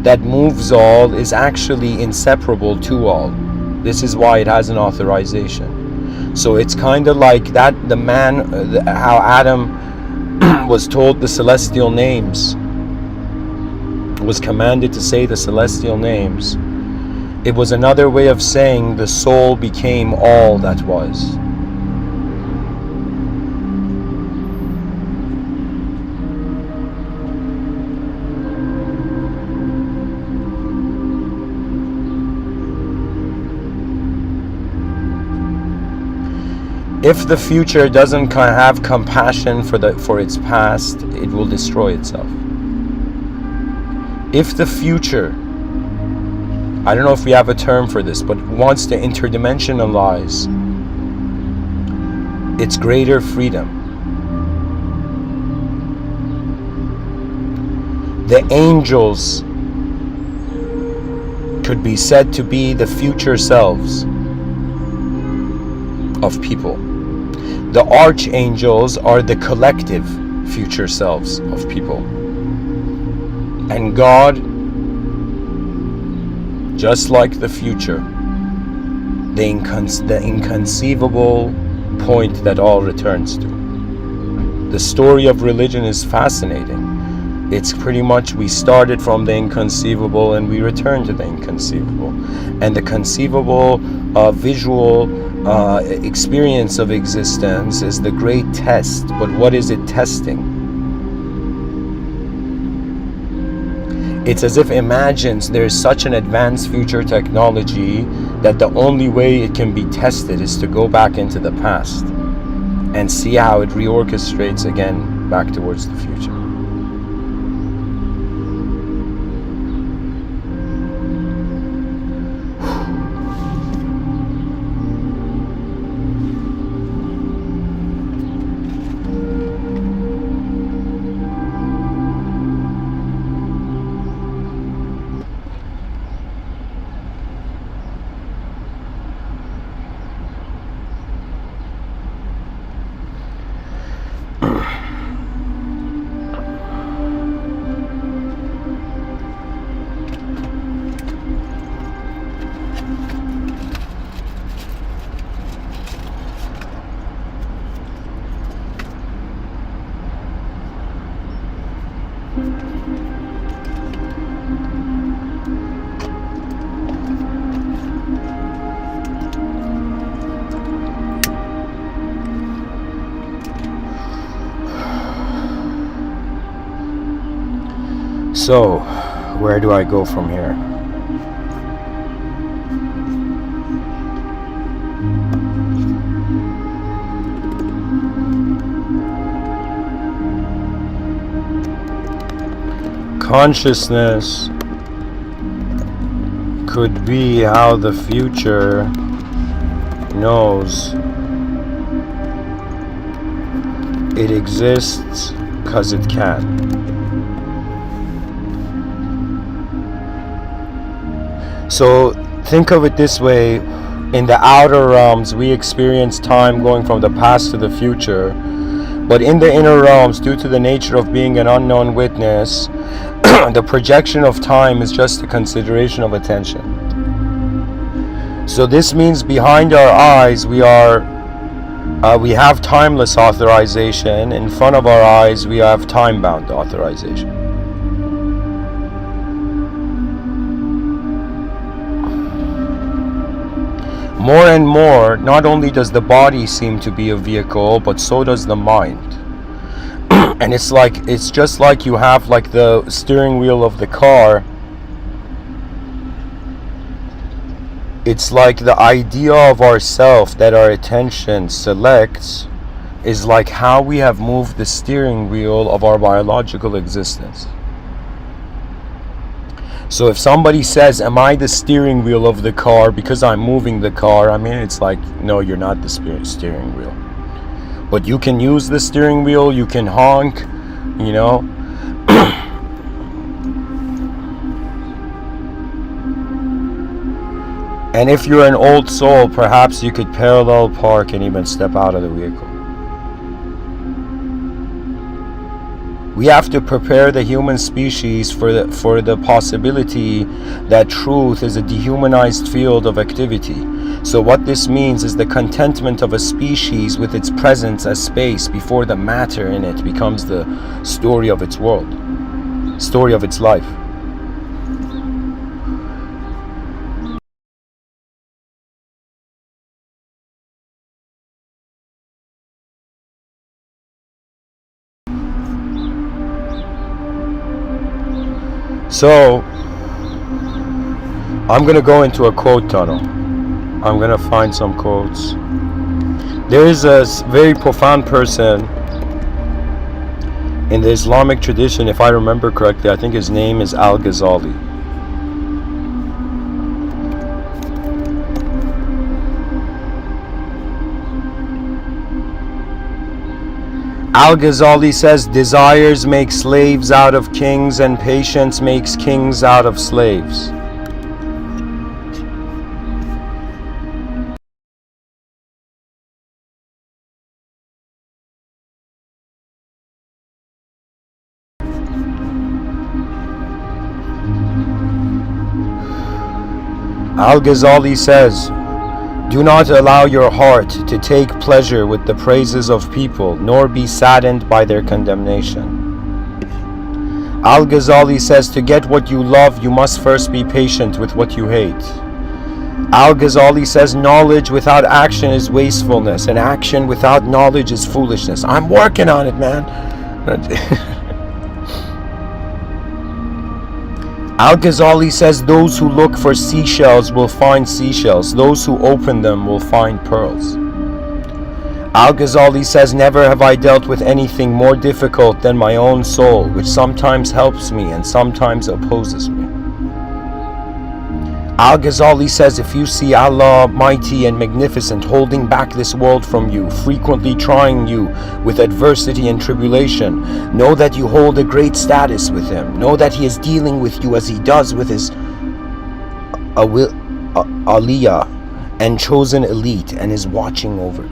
that moves all is actually inseparable to all. This is why it has an authorization. So it's kind of like that, how Adam was told the celestial names, was commanded to say the celestial names. It was another way of saying the soul became all that was. If the future doesn't have compassion for its past, it will destroy itself. If the future, I don't know if we have a term for this, but wants to interdimensionalize its greater freedom, the angels could be said to be the future selves of people. The archangels are the collective future selves of people. And God, just like the future, the inconceivable point that all returns to. The story of religion is fascinating. It's pretty much, we started from the inconceivable and we return to the inconceivable. And the conceivable visual experience of existence is the great test. But what is it testing? It's as if imagines there's such an advanced future technology that the only way it can be tested is to go back into the past and see how it reorchestrates again back towards the future. So, where do I go from here? Consciousness could be how the future knows it exists because it can. So think of it this way: in the outer realms we experience time going from the past to the future, but in the inner realms, due to the nature of being an unknown witness, the projection of time is just a consideration of attention. So this means behind our eyes we have timeless authorization. In front of our eyes we have time-bound authorization. More and more, not only does the body seem to be a vehicle, but so does the mind. And it's just like you have like the steering wheel of the car. It's like the idea of ourself that our attention selects is like how we have moved the steering wheel of our biological existence. So if somebody says, am I the steering wheel of the car because I'm moving the car? I mean, it's like, no, you're not the steering wheel. But you can use the steering wheel, you can honk, you know. And if you're an old soul, perhaps you could parallel park and even step out of the vehicle. We have to prepare the human species for the possibility that truth is a dehumanized field of activity. So what this means is the contentment of a species with its presence as space before the matter in it becomes the story of its world, story of its life. So, I'm going to go into a quote tunnel. I'm going to find some quotes. There is a very profound person in the Islamic tradition, if I remember correctly. I think his name is Al-Ghazali. Al-Ghazali says, desires make slaves out of kings and patience makes kings out of slaves. Al-Ghazali says, do not allow your heart to take pleasure with the praises of people, nor be saddened by their condemnation. Al-Ghazali says, to get what you love, you must first be patient with what you hate. Al-Ghazali says, knowledge without action is wastefulness, and action without knowledge is foolishness. I'm working on it, man. Al-Ghazali says, those who look for seashells will find seashells. Those who open them will find pearls. Al-Ghazali says, never have I dealt with anything more difficult than my own soul, which sometimes helps me and sometimes opposes me. Al-Ghazali says, if you see Allah mighty and magnificent holding back this world from you, frequently trying you with adversity and tribulation, know that you hold a great status with Him. Know that He is dealing with you as He does with His aliyah and chosen elite, and is watching over you.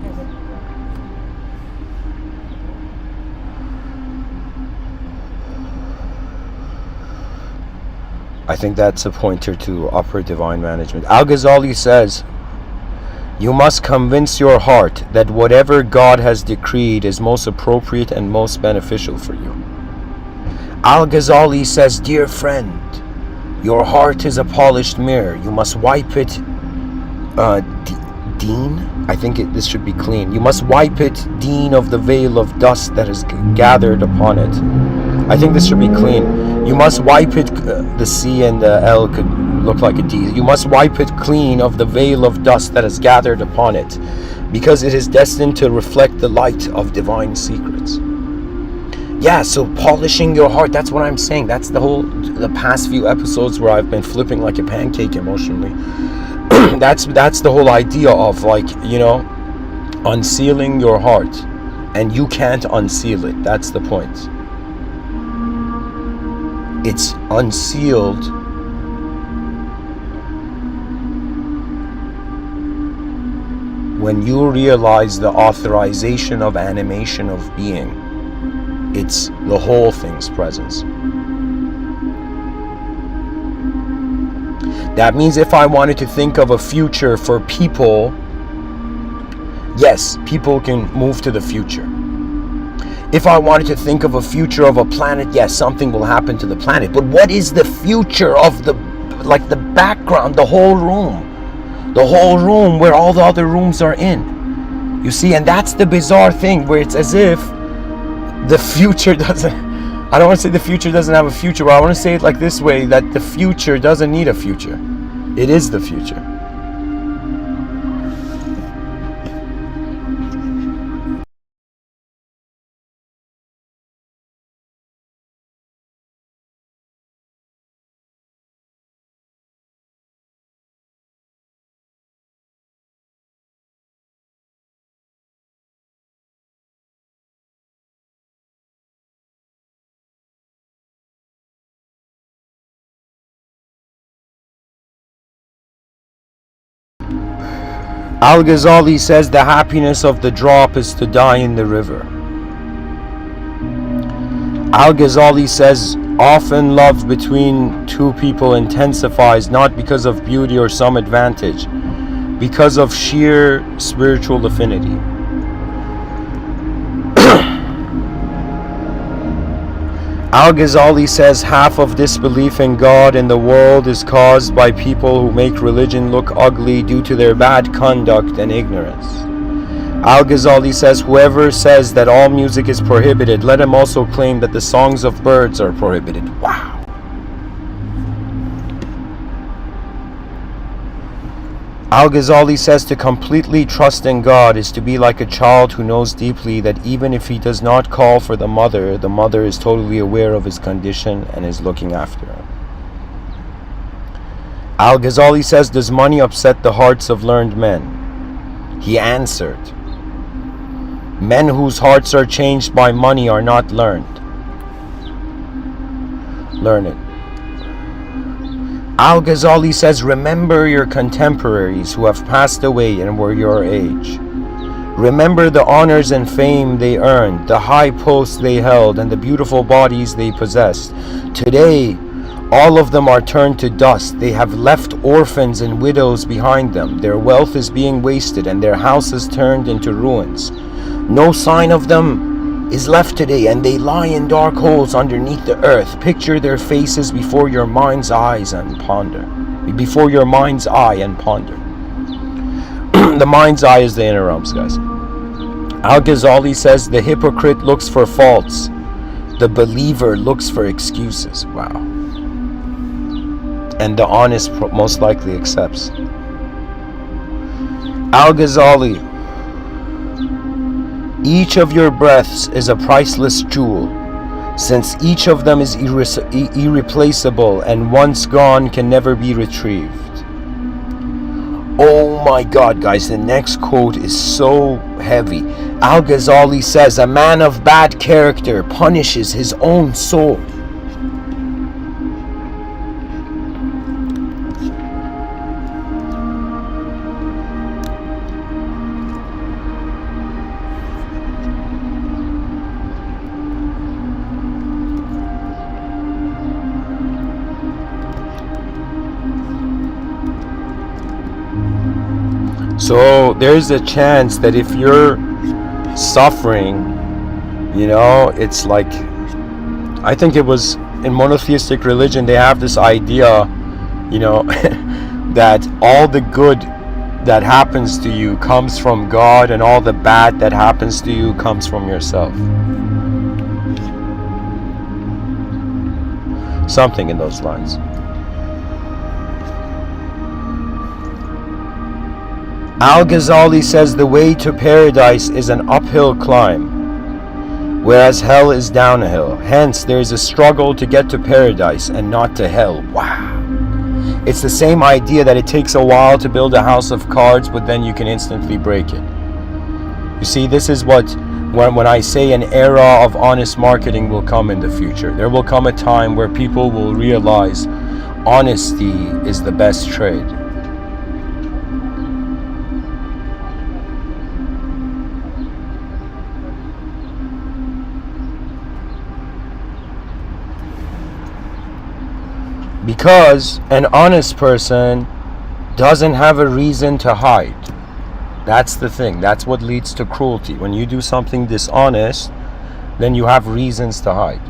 I think that's a pointer to upper divine management. Al-Ghazali says, you must convince your heart that whatever God has decreed is most appropriate and most beneficial for you. Al-Ghazali says, dear friend, your heart is a polished mirror. You must wipe it, I think this should be clean. You must wipe it, Dean, of the veil of dust that is gathered upon it. I think this should be clean. You must wipe it, the C and the L could look like a D. You must wipe it clean of the veil of dust that has gathered upon it, because it is destined to reflect the light of divine secrets. Yeah, so polishing your heart, that's what I'm saying. That's the past few episodes where I've been flipping like a pancake emotionally. That's the whole idea of, like, you know, unsealing your heart. And you can't unseal it. That's the point. It's unsealed when you realize the authorization of animation of being. It's the whole thing's presence. That means if I wanted to think of a future for people, yes, people can move to the future. If I wanted to think of a future of a planet, yes, something will happen to the planet. But what is the future of the background, the whole room? The whole room where all the other rooms are in. You see, and that's the bizarre thing, where it's as if the future doesn't, I don't want to say the future doesn't have a future, but I want to say it like this way, that the future doesn't need a future. It is the future. Al-Ghazali says the happiness of the drop is to die in the river. Al-Ghazali says often love between two people intensifies not because of beauty or some advantage, because of sheer spiritual affinity. Al-Ghazali says half of disbelief in God in the world is caused by people who make religion look ugly due to their bad conduct and ignorance. Al-Ghazali says whoever says that all music is prohibited, let him also claim that the songs of birds are prohibited. Wow. Al-Ghazali says to completely trust in God is to be like a child who knows deeply that even if he does not call for the mother is totally aware of his condition and is looking after him. Al-Ghazali says, does money upset the hearts of learned men? He answered, men whose hearts are changed by money are not learned. Learn it. Al-Ghazali says, remember your contemporaries who have passed away and were your age. Remember the honors and fame they earned, the high posts they held, and the beautiful bodies they possessed. Today, all of them are turned to dust. They have left orphans and widows behind them. Their wealth is being wasted and their houses turned into ruins. No sign of them is left today, and they lie in dark holes underneath the earth. Picture their faces before your mind's eyes and ponder. Before your mind's eye and ponder. The mind's eye is the inner realms, guys. Al-Ghazali says the hypocrite looks for faults. The believer looks for excuses. Wow. And the honest most likely accepts. Al-Ghazali, each of your breaths is a priceless jewel, since each of them is irreplaceable and once gone can never be retrieved. Oh my God, guys, the next quote is so heavy. Al-Ghazali says, a man of bad character punishes his own soul. So there's a chance that if you're suffering, you know, it's like, I think it was in monotheistic religion, they have this idea, you know, that all the good that happens to you comes from God and all the bad that happens to you comes from yourself. Something in those lines. Al-Ghazali says the way to paradise is an uphill climb, whereas hell is downhill. Hence, there is a struggle to get to paradise and not to hell. Wow. It's the same idea that it takes a while to build a house of cards, but then you can instantly break it. You see, this is what, when I say an era of honest marketing will come in the future. There will come a time where people will realize honesty is the best trade. Because an honest person doesn't have a reason to hide. That's the thing. That's what leads to cruelty. When you do something dishonest, then you have reasons to hide.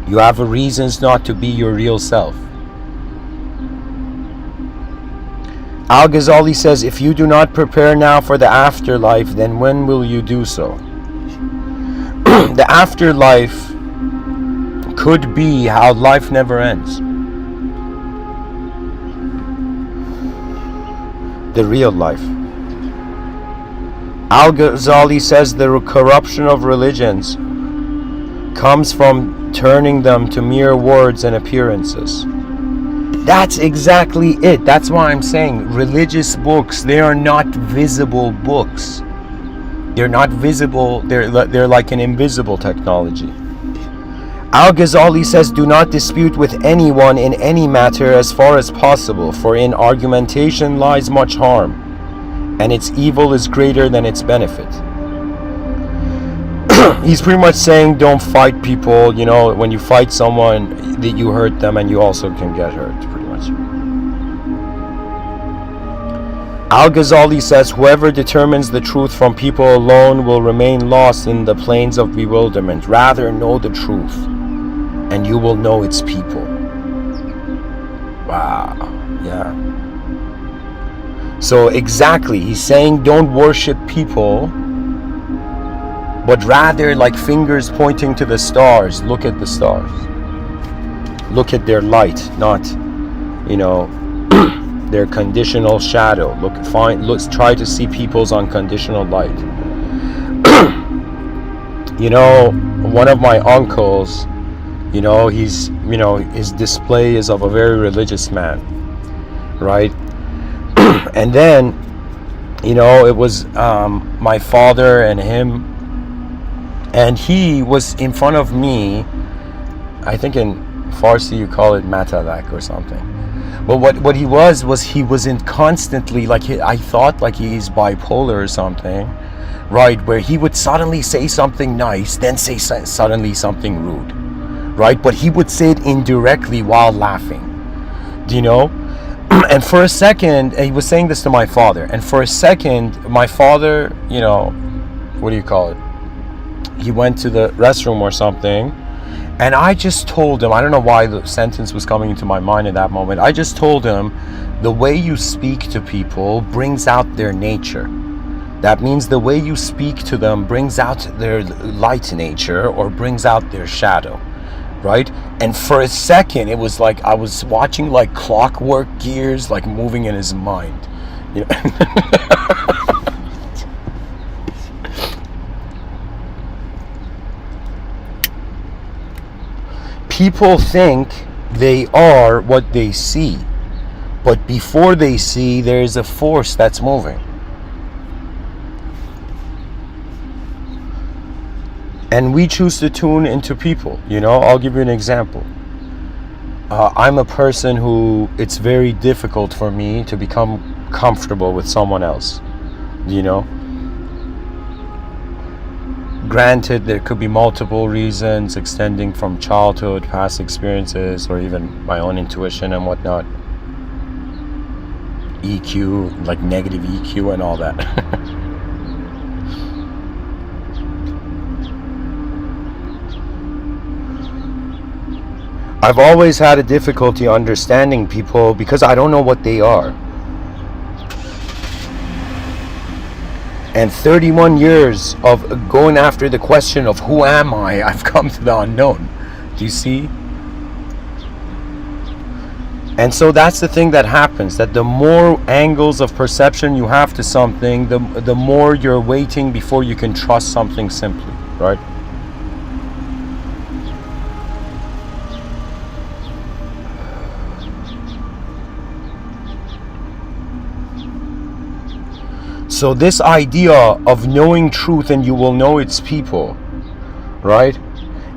You have reasons not to be your real self. Al-Ghazali says, if you do not prepare now for the afterlife, then when will you do so? The afterlife could be how life never ends. The real life. Al-Ghazali says the corruption of religions comes from turning them to mere words and appearances. That's exactly it. That's why I'm saying religious books, they are not visible books. They're not visible. They're like an invisible technology. Al-Ghazali says, do not dispute with anyone in any matter as far as possible, for in argumentation lies much harm, and its evil is greater than its benefit. He's pretty much saying don't fight people. You know, when you fight someone, that you hurt them and you also can get hurt, pretty much. Al-Ghazali says, whoever determines the truth from people alone will remain lost in the plains of bewilderment. Rather know the truth, and you will know its people. Wow. Yeah. So exactly, he's saying don't worship people, but rather, like fingers pointing to the stars, look at the stars. Look at their light, not, you know, their conditional shadow. Let's try to see people's unconditional light. You know, one of my uncles, you know, his display is of a very religious man, right? And then, you know, it was my father and him, and he was in front of me. I think in Farsi you call it matalak or something. But what he was he was in constantly, like, I thought like he's bipolar or something, right? Where he would suddenly say something nice, then say suddenly something rude, right? But he would say it indirectly while laughing, do you know? And for a second, he was saying this to my father, and for a second, my father, you know, what do you call it? He went to the restroom or something, and I just told him, I don't know why the sentence was coming into my mind at that moment. I just told him, the way you speak to people brings out their nature. That means the way you speak to them brings out their light nature or brings out their shadow, right? And for a second, it was like I was watching like clockwork gears like moving in his mind, you know? People think they are what they see, but before they see, there is a force that's moving. And we choose to tune into people, you know? I'll give you an example. I'm a person who, it's very difficult for me to become comfortable with someone else, you know? Granted, there could be multiple reasons extending from childhood, past experiences, or even my own intuition and whatnot. EQ, like negative EQ and all that. I've always had a difficulty understanding people because I don't know what they are. And 31 years of going after the question of who am I, I've come to the unknown. Do you see? And so that's the thing that happens, that the more angles of perception you have to something, the more you're waiting before you can trust something simply, right? So this idea of knowing truth and you will know its people, right?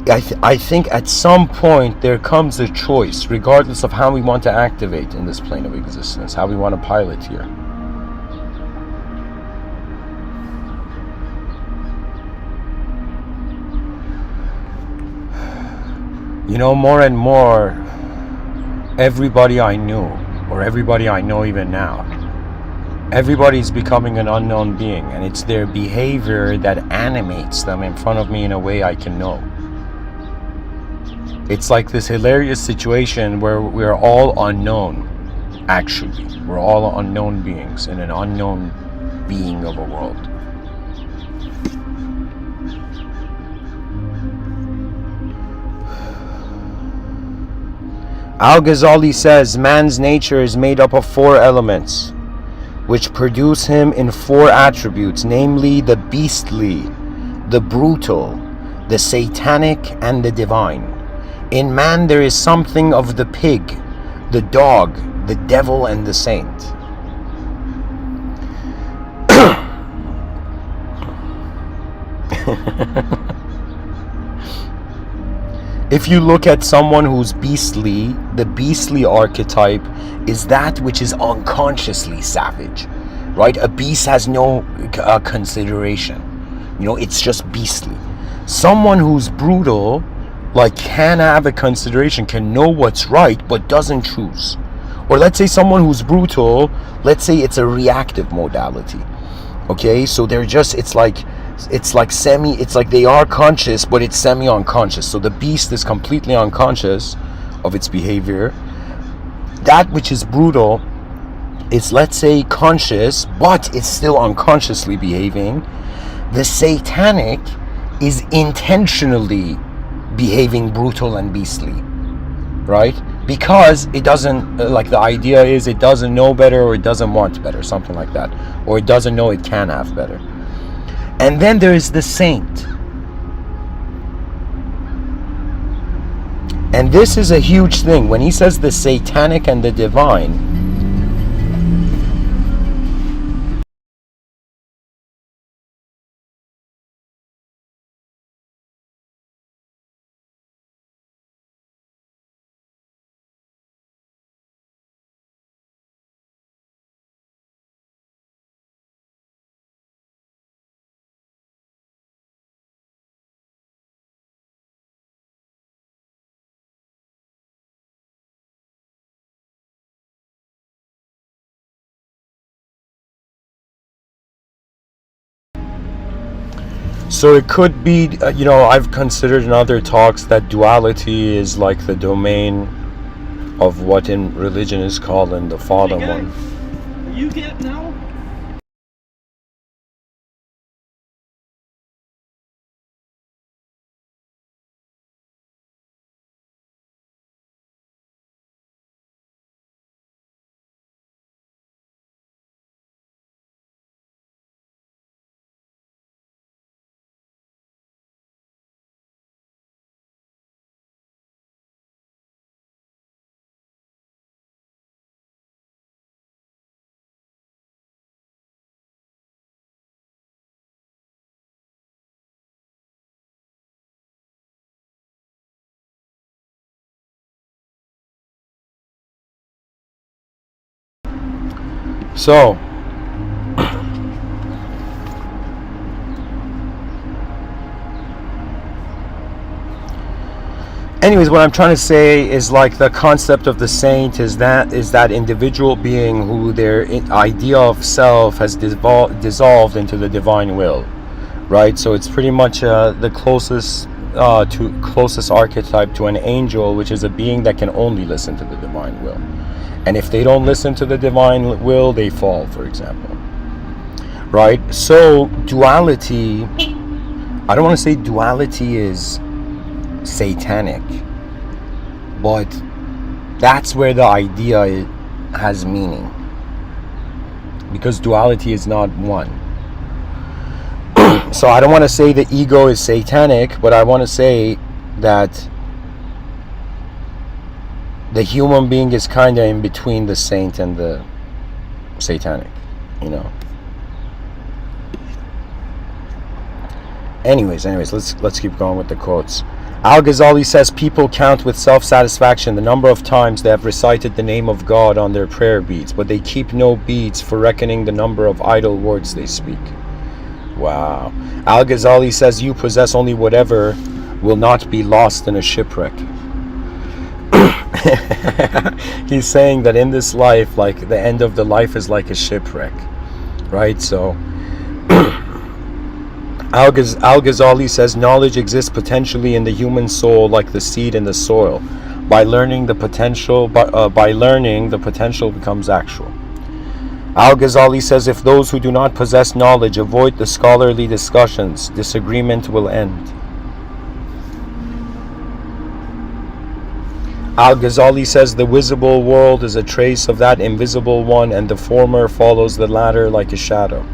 I think at some point there comes a choice, regardless of how we want to activate in this plane of existence, how we want to pilot here. You know, more and more, everybody I knew, or everybody I know even now, everybody's becoming an unknown being, and it's their behavior that animates them in front of me in a way I can know. It's like this hilarious situation where we're all unknown, actually. We're all unknown beings in an unknown being of a world. Al-Ghazali says, man's nature is made up of 4 elements, which produce him in 4 attributes, namely the beastly, the brutal, the satanic, and the divine. In man there is something of the pig, the dog, the devil, and the saint. If you look at someone who's beastly, the beastly archetype is that which is unconsciously savage, right? A beast has no consideration. You know, it's just beastly. Someone who's brutal, like, can have a consideration, can know what's right, but doesn't choose. Or let's say someone who's brutal, let's say it's a reactive modality. Okay, so they're just, it's like they are conscious, but it's semi-unconscious. So the beast is completely unconscious of its behavior. That which is brutal is, let's say, conscious, but it's still unconsciously behaving. The satanic is intentionally behaving brutal and beastly, right? Because it doesn't, like, the idea is it doesn't know better, or it doesn't want better, something like that, or it doesn't know it can have better. And then there is the saint, and this is a huge thing. When he says the satanic and the divine, so it could be, you know, I've considered in other talks that duality is like the domain of what in religion is called in the fallen one. You get now? So, anyways, what I'm trying to say is, like, the concept of the saint is that individual being who their idea of self has dissolved into the divine will, right? So it's pretty much the closest archetype to an angel, which is a being that can only listen to the divine will. And if they don't listen to the divine will, they fall, for example. right? So duality, I don't want to say duality is satanic, but that's where the idea has meaning, because duality is not one. So I don't want to say the ego is satanic, but I want to say that the human being is kind of in between the saint and the satanic, you know. Anyways, let's keep going with the quotes. Al-Ghazali says people count with self-satisfaction the number of times they have recited the name of God on their prayer beads, but they keep no beads for reckoning the number of idle words they speak. Wow. Al-Ghazali says you possess only whatever will not be lost in a shipwreck. He's saying that in this life, like the end of the life is like a shipwreck, right? So Al-Ghazali says knowledge exists potentially in the human soul like the seed in the soil. By learning the potential becomes actual. Al-Ghazali says if those who do not possess knowledge avoid the scholarly discussions, disagreement will end. Al-Ghazali says the visible world is a trace of that invisible one, and the former follows the latter like a shadow.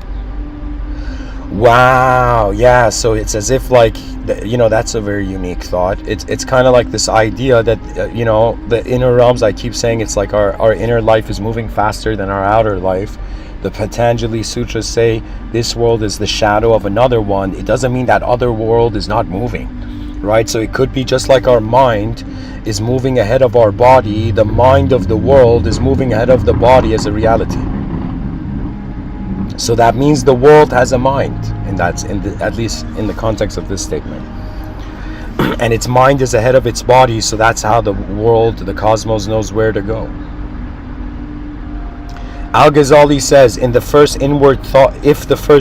Wow, yeah, so it's as if like, you know, that's a very unique thought. It's kind of like this idea that, you know, the inner realms, I keep saying it's like our inner life is moving faster than our outer life. The Patanjali Sutras say this world is the shadow of another one. It doesn't mean that other world is not moving, right? So it could be just like our mind is moving ahead of our body, the mind of the world is moving ahead of the body as a reality. So that means the world has a mind, and that's at least in the context of this statement. And its mind is ahead of its body, so that's how the world, the cosmos, knows where to go. Al-Ghazali says, if the first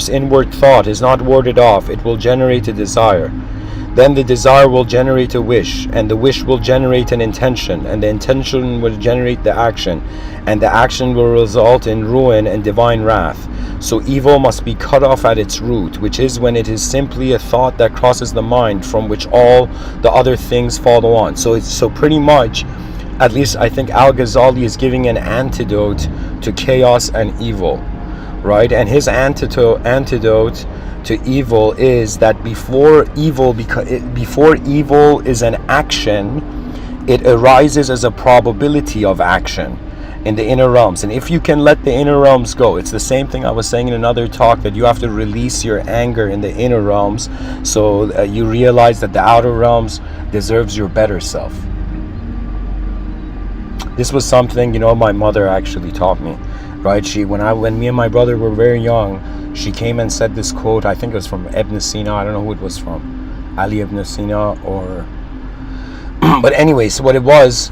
inward thought is not warded off, it will generate a desire. Then the desire will generate a wish, and the wish will generate an intention, and the intention will generate the action, and the action will result in ruin and divine wrath. So evil must be cut off at its root, which is when it is simply a thought that crosses the mind, from which all the other things follow on. So pretty much, at least I think Al-Ghazali is giving an antidote to chaos and evil, right? And his antidote to evil is that before evil is an action, it arises as a probability of action in the inner realms. And if you can let the inner realms go, it's the same thing I was saying in another talk, that you have to release your anger in the inner realms, so you realize that the outer realms deserves your better self. This was something, you know, my mother actually taught me, right? When me and my brother were very young, she came and said this quote. I think it was from Ibn Sina. I don't know who it was from, Ali Ibn Sina, or but anyways, what it was,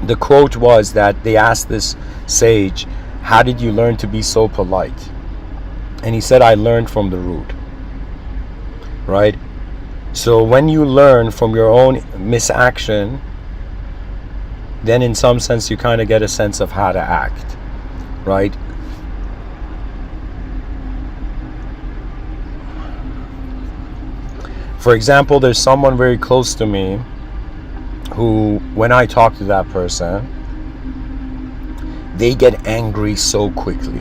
the quote was that they asked this sage, how did you learn to be so polite? And he said, I learned from the rude, right? So when you learn from your own misaction, then in some sense you kind of get a sense of how to act, right? For example, there's someone very close to me who, when I talk to that person, they get angry so quickly.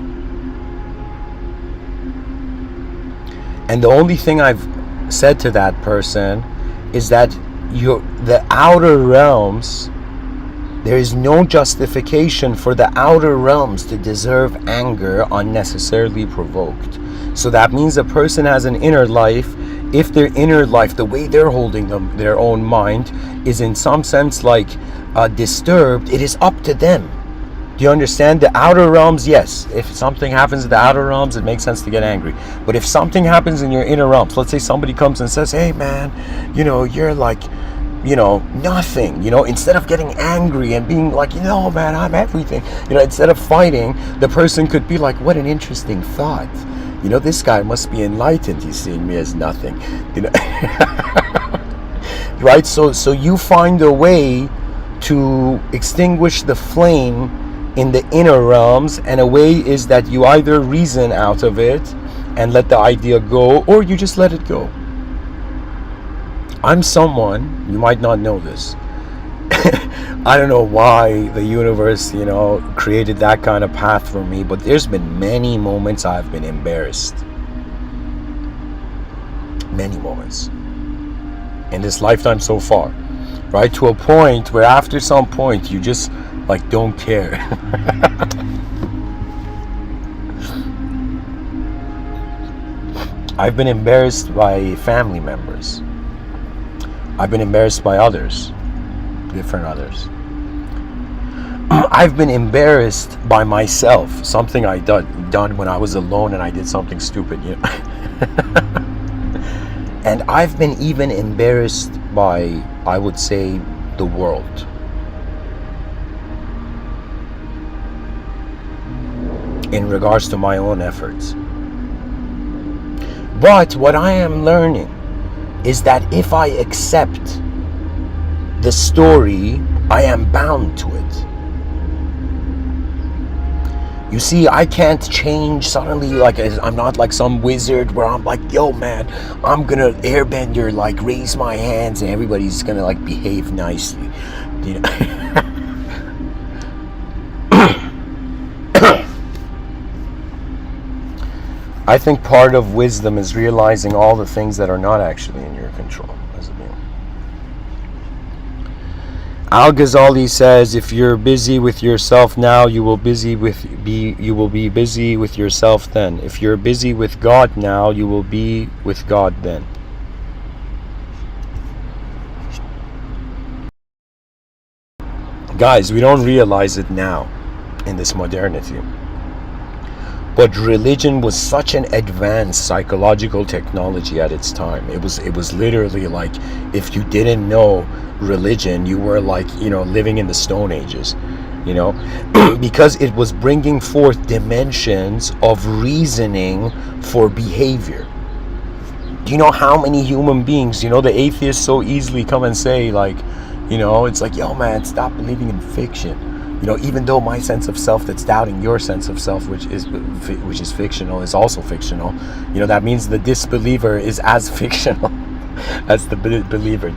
And the only thing I've said to that person is that the outer realms, there is no justification for the outer realms to deserve anger unnecessarily provoked. So that means a person has an inner life. If their inner life, the way they're holding their own mind, is in some sense like disturbed, it is up to them. Do you understand? The outer realms, yes, if something happens in the outer realms, it makes sense to get angry. But if something happens in your inner realms, let's say somebody comes and says, hey man, you know, you're like, you know, nothing, you know, instead of getting angry and being like, you know, man, I'm everything, you know, instead of fighting, the person could be like, what an interesting thought. You know, this guy must be enlightened. He's seeing me as nothing. You know, right? So you find a way to extinguish the flame in the inner realms, and a way is that you either reason out of it and let the idea go, or you just let it go. I'm someone, you might not know this, I don't know why the universe, created that kind of path for me, but there's been many moments I've been embarrassed. Many moments in this lifetime so far, right? To a point where after some point you just don't care. I've been embarrassed by family members. I've been embarrassed by others, different others. I've been embarrassed by myself, something I done when I was alone and I did something stupid, And I've been even embarrassed by, I would say, the world. In regards to my own efforts. But what I am learning is that if I accept the story, I am bound to it. You see, I can't change suddenly, I'm not like some wizard where I'm like, yo man, I'm gonna airbender, raise my hands and everybody's gonna behave nicely. I think part of wisdom is realizing all the things that are not actually in your control as a being. Al-Ghazali says, if you're busy with yourself now, you will be busy with yourself then. If you're busy with God now, you will be with God then. Guys, we don't realize it now in this modernity. But religion was such an advanced psychological technology at its time. It was literally if you didn't know religion, you were living in the Stone Ages, because it was bringing forth dimensions of reasoning for behavior. Do you know how many human beings, the atheists so easily come and say it's yo man, stop believing in fiction. Even though my sense of self that's doubting your sense of self, which is fictional, is also fictional, that means the disbeliever is as fictional as the believer,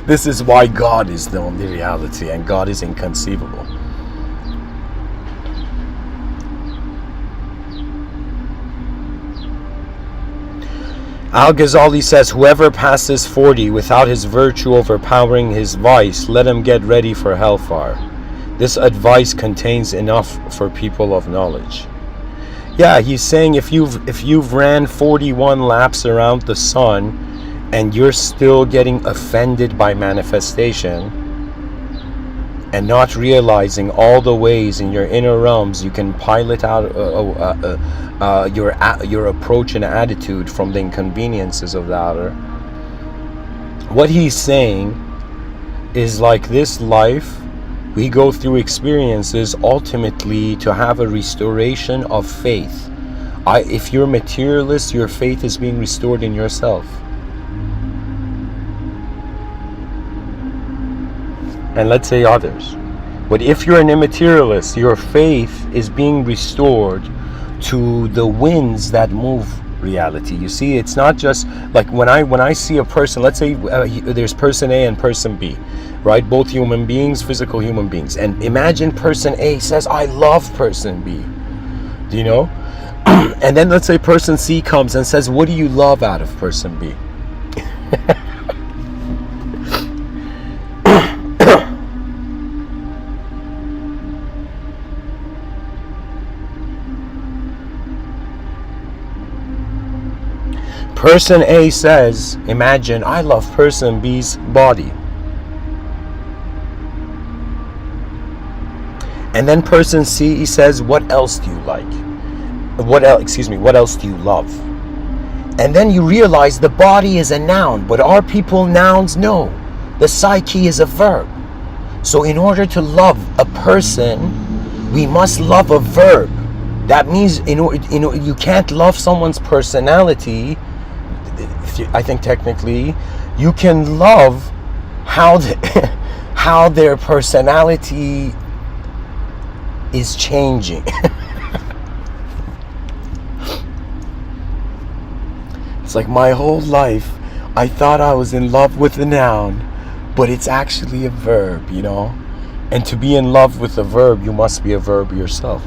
This is why God is the only reality, and God is inconceivable. Al-Ghazali says, whoever passes 40 without his virtue overpowering his vice, let him get ready for hellfire. This advice contains enough for people of knowledge. Yeah, he's saying if you've ran 41 laps around the sun and you're still getting offended by manifestation and not realizing all the ways in your inner realms you can pilot out your approach and attitude from the inconveniences of the outer. What he's saying is this life, we go through experiences ultimately to have a restoration of faith. If you're materialist, your faith is being restored in yourself. And let's say others. But if you're an immaterialist, your faith is being restored to the winds that move reality. You see, it's not just when I see a person, let's say there's person A and person B, right? Both human beings, physical human beings. And imagine person A says, I love person B. Do you know? And then let's say person C comes and says, what do you love out of person B? Person A says, imagine, I love person B's body. And then person C says, what else do you like? What else do you love? And then you realize the body is a noun, but are people nouns? No. The psyche is a verb. So in order to love a person, we must love a verb. That means you can't love someone's personality. I think technically you can love how their personality is changing. It's like, my whole life I thought I was in love with a noun, but it's actually a verb, you know? And to be in love with a verb, you must be a verb yourself.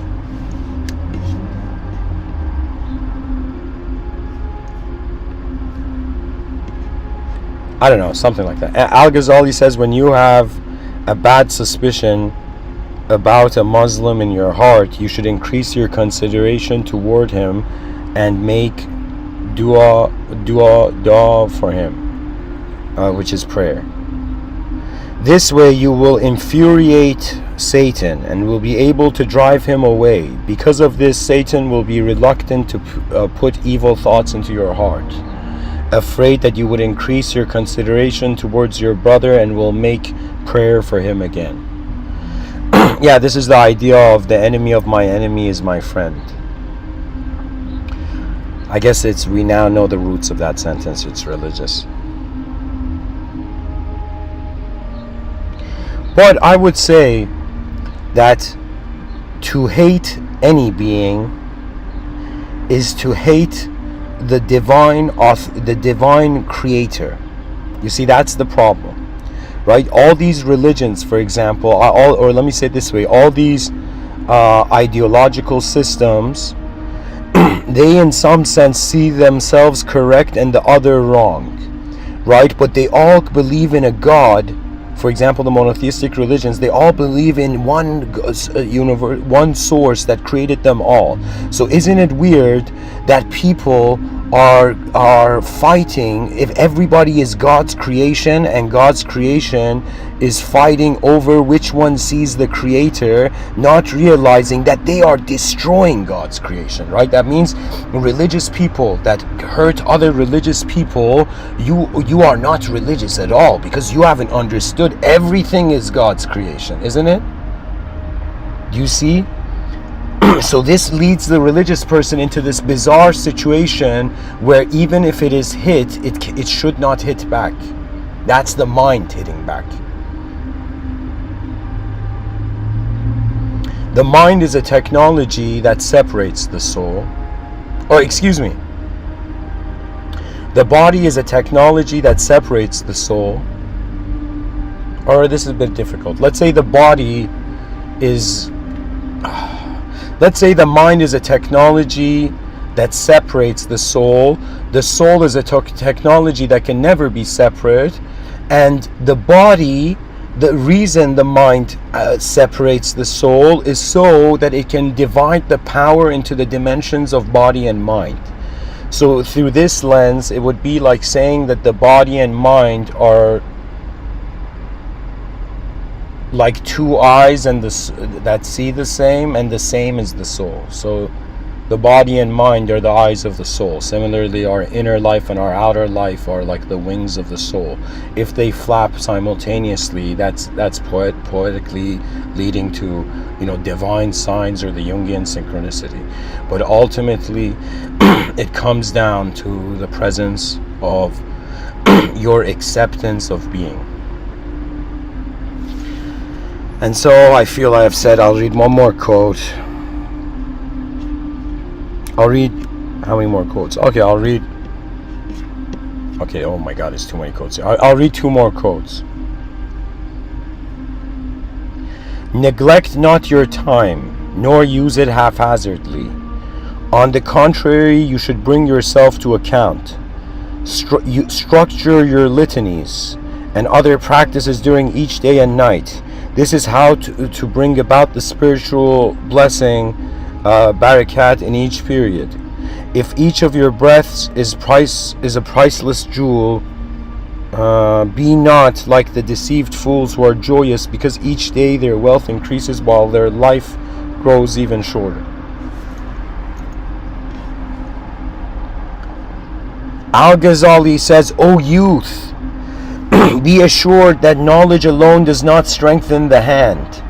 I don't know, something like that. Al-Ghazali says, when you have a bad suspicion about a Muslim in your heart, you should increase your consideration toward him and make dua for him, which is prayer. This way you will infuriate Satan and will be able to drive him away. Because of this, Satan will be reluctant to put evil thoughts into your heart, afraid that you would increase your consideration towards your brother and will make prayer for him again. Yeah, this is the idea of the enemy of my enemy is my friend. I guess we now know the roots of that sentence. It's religious. But I would say that to hate any being is to hate the divine creator. You see, that's the problem, right? All these religions, for example, or let me say it this way, all these ideological systems, they in some sense see themselves correct and the other wrong, right? But they all believe in a God. For example, the monotheistic religions, they all believe in one universe, one source that created them all. So isn't it weird that people are fighting if everybody is God's creation, and God's creation is fighting over which one sees the creator, not realizing that they are destroying God's creation, right? That means religious people that hurt other religious people, you are not religious at all, because you haven't understood everything is God's creation, isn't it? Do you see? So this leads the religious person into this bizarre situation where even if it is hit, it should not hit back. That's the mind hitting back. The mind is a technology that separates the soul. Or excuse me. The body is a technology that separates the soul. Or this is a bit difficult. Let's say the body is... Let's say the mind is a technology that separates the soul. The soul is a technology that can never be separate. And the body, the reason the mind separates the soul is so that it can divide the power into the dimensions of body and mind. So through this lens, it would be like saying that the body and mind are like two eyes and that see the same, and the same is the soul. So the body and mind are the eyes of the soul. Similarly, our inner life and our outer life are like the wings of the soul. If they flap simultaneously, that's poetically leading to, divine signs or the Jungian synchronicity. But ultimately, it comes down to the presence of your acceptance of being. And so I feel I have said, I'll read one more quote. I'll read, how many more quotes? Okay, I'll read, oh my God, it's too many quotes. I'll read two more quotes. Neglect not your time, nor use it haphazardly. On the contrary, you should bring yourself to account. Structure your litanies and other practices during each day and night. This is how to bring about the spiritual blessing, barakat, in each period. If each of your breaths is a priceless jewel, be not like the deceived fools who are joyous because each day their wealth increases while their life grows even shorter. Al-Ghazali says, O youth, be assured that knowledge alone does not strengthen the hand.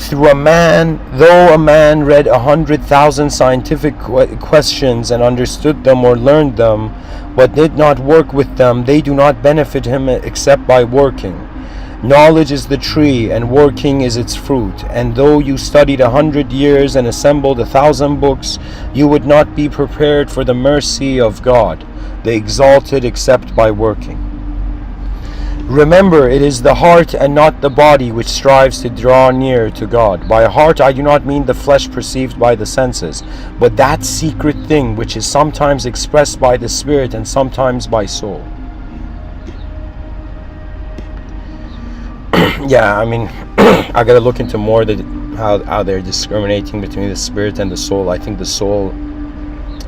Though a man read 100,000 scientific questions and understood them or learned them, but did not work with them, they do not benefit him except by working. Knowledge is the tree, and working is its fruit. And though you studied 100 years and assembled 1,000 books, you would not be prepared for the mercy of God, the exalted, except by working. Remember, it is the heart and not the body which strives to draw near to God. By heart I do not mean the flesh perceived by the senses, but that secret thing which is sometimes expressed by the spirit and sometimes by soul. Yeah, I mean, I gotta look into more how they're discriminating between the spirit and the soul. I think the soul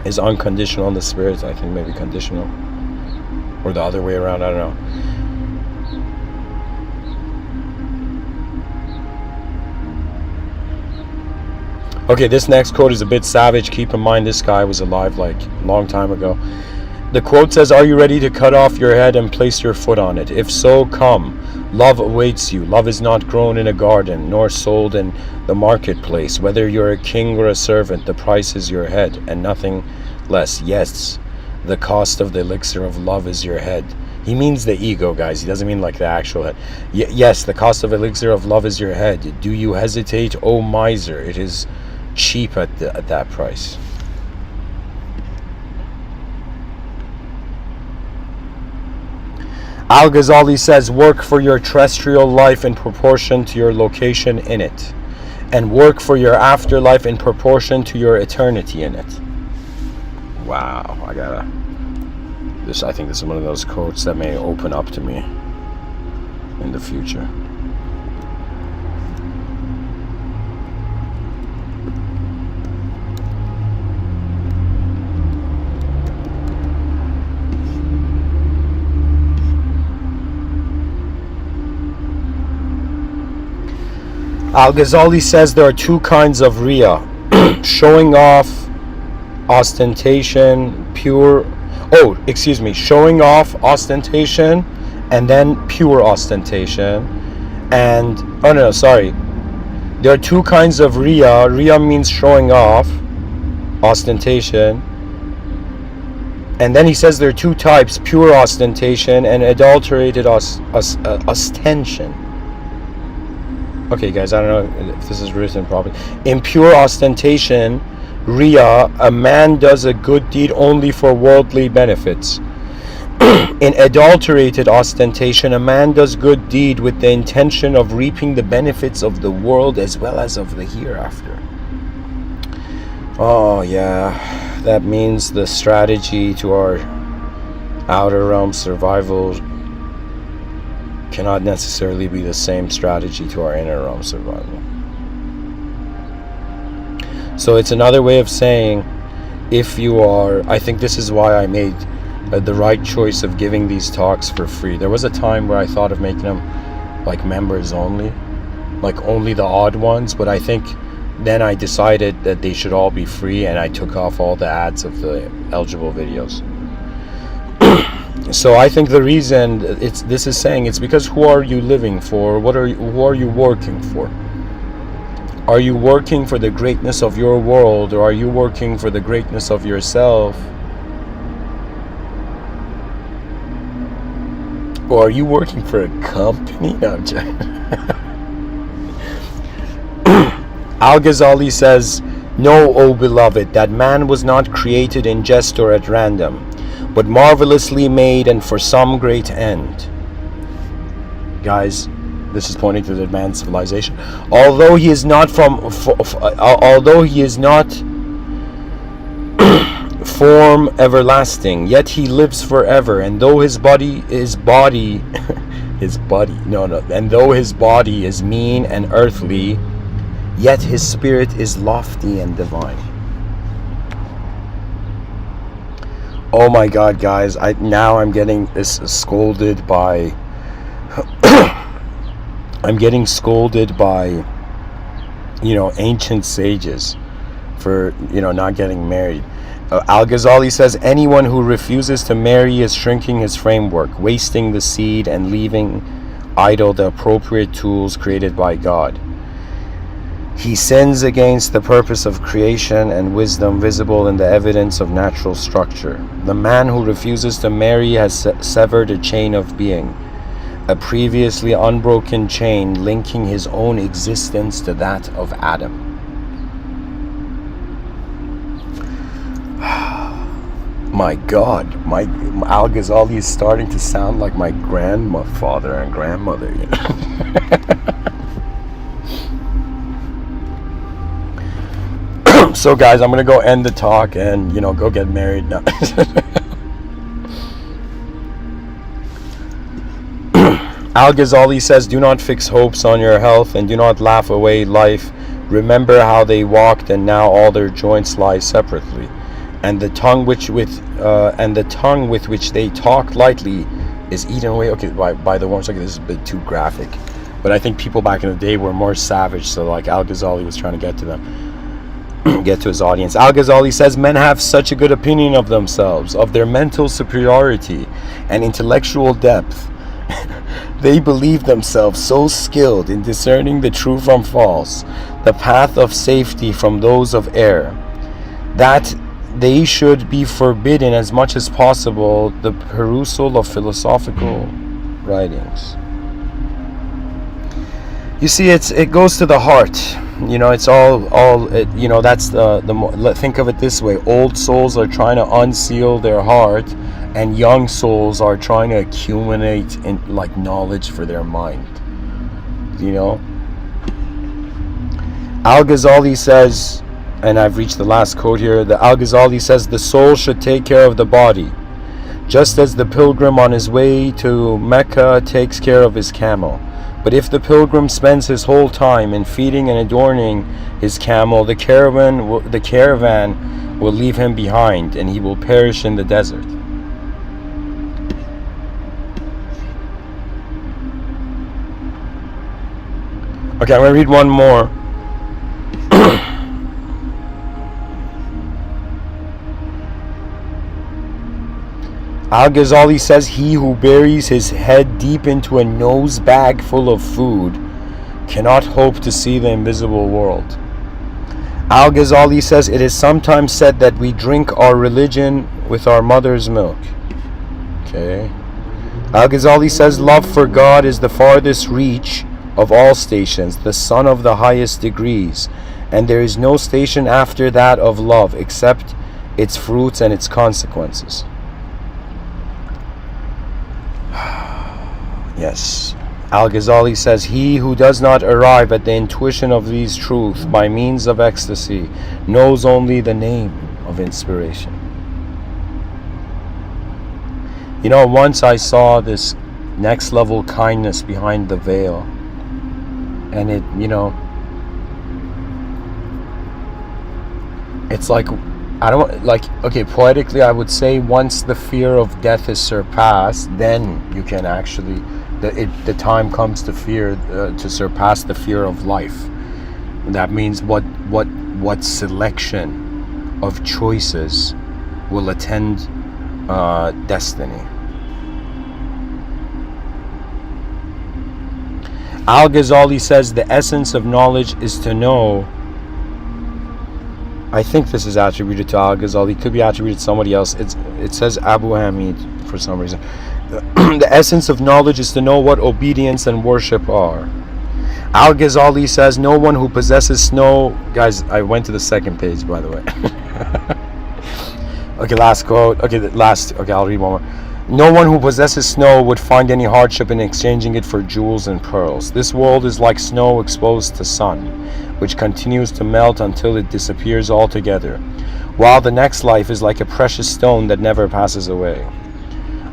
is unconditional and the spirit, I think, maybe conditional, or the other way around. I don't know. Okay, this next quote is a bit savage. Keep in mind this guy was alive like a long time ago. The quote says, "Are you ready to cut off your head and place your foot on it? If so, come. Love awaits you. Love is not grown in a garden, nor sold in the marketplace. Whether you're a king or a servant, the price is your head, and nothing less. Yes, the cost of the elixir of love is your head." He means the ego, guys. He doesn't mean like the actual head. Yes, the cost of elixir of love is your head. Do you hesitate, O miser? It is cheap at that price. Al-Ghazali says, work for your terrestrial life in proportion to your location in it, and work for your afterlife in proportion to your eternity in it. Wow, I think this is one of those quotes that may open up to me in the future. Al-Ghazali says there are two kinds of riya: showing off, ostentation, showing off, ostentation, and then pure ostentation. And there are two kinds of riya. Riya means showing off, ostentation, and then he says there are two types: pure ostentation and adulterated ostentation. Okay, guys, I don't know if this is written properly. In pure ostentation, riya, a man does a good deed only for worldly benefits. In adulterated ostentation, a man does good deed with the intention of reaping the benefits of the world as well as of the hereafter. Oh, yeah, that means the strategy to our outer realm survival cannot necessarily be the same strategy to our inner realm survival. So it's another way of saying, if you are, I think this is why I made the right choice of giving these talks for free. There was a time where I thought of making them like members only, like only the odd ones, but I think then I decided that they should all be free, and I took off all the ads of the eligible videos. So I think the reason this is saying, it's because who are you living for? Who are you working for? Are you working for the greatness of your world, or are you working for the greatness of yourself? Or are you working for a company? No, I'm joking. Al-Ghazali says, "Know, O beloved, that man was not created in jest or at random, but marvelously made and for some great end." Guys, this is pointing to the advanced civilization. Although he is not form everlasting, yet he lives forever. And though his body is mean and earthly, yet his spirit is lofty and divine. Oh my God, guys! I'm getting scolded by. I'm getting scolded by, ancient sages for, not getting married. Al-Ghazali says, anyone who refuses to marry is shrinking his framework, wasting the seed, and leaving idle the appropriate tools created by God. He sins against the purpose of creation and wisdom visible in the evidence of natural structure. The man who refuses to marry has severed a chain of being. a previously unbroken chain linking his own existence to that of Adam. My God, my Al-Ghazali is starting to sound like my grandfather and grandmother, you know. So guys, I'm gonna go end the talk and, you know, go get married now. Al-Ghazali says, do not fix hopes on your health and do not laugh away life. Remember how they walked and now all their joints lie separately. And the tongue with which they talk lightly is eaten away. Okay, by the worms. Okay, this is a bit too graphic, but I think people back in the day were more savage. So like Al-Ghazali was trying to get to them, get to his audience. Al-Ghazali says, men have such a good opinion of themselves, of their mental superiority and intellectual depth. They believe themselves so skilled in discerning the true from false, the path of safety from those of error, that they should be forbidden as much as possible the perusal of philosophical writings. You see, it goes to the heart. You know, it's all you know, that's think of it this way. Old souls are trying to unseal their heart, and young souls are trying to accumulate in like knowledge for their mind. You know, Al-Ghazali says, and I've reached the last quote here, the Al-Ghazali says, the soul should take care of the body, just as the pilgrim on his way to Mecca takes care of his camel. But if the pilgrim spends his whole time in feeding and adorning his camel, the caravan will leave him behind, and he will perish in the desert. Okay, I'm going to read one more. Al-Ghazali says, he who buries his head deep into a nose bag full of food cannot hope to see the invisible world. Al-Ghazali says, it is sometimes said that we drink our religion with our mother's milk. Okay. Al-Ghazali says, love for God is the farthest reach of all stations, the sun of the highest degrees, and there is no station after that of love except its fruits and its consequences. Yes. Al-Ghazali says, he who does not arrive at the intuition of these truths by means of ecstasy knows only the name of inspiration. You know, once I saw this next level kindness behind the veil, and it, you know, it's like, I don't like, okay, poetically I would say once the fear of death is surpassed, then you can actually, the time comes to fear, to surpass the fear of life. And that means what selection of choices will attend destiny. Al-Ghazali says the essence of knowledge is to know. I think this is attributed to Al-Ghazali. It could be attributed to somebody else. It says Abu Hamid for some reason. The essence of knowledge is to know what obedience and worship are. Al-Ghazali says no one who possesses snow... Guys, I went to the second page, by the way. Okay, last quote. Okay, I'll read one more. No one who possesses snow would find any hardship in exchanging it for jewels and pearls. This world is like snow exposed to sun, which continues to melt until it disappears altogether, while the next life is like a precious stone that never passes away.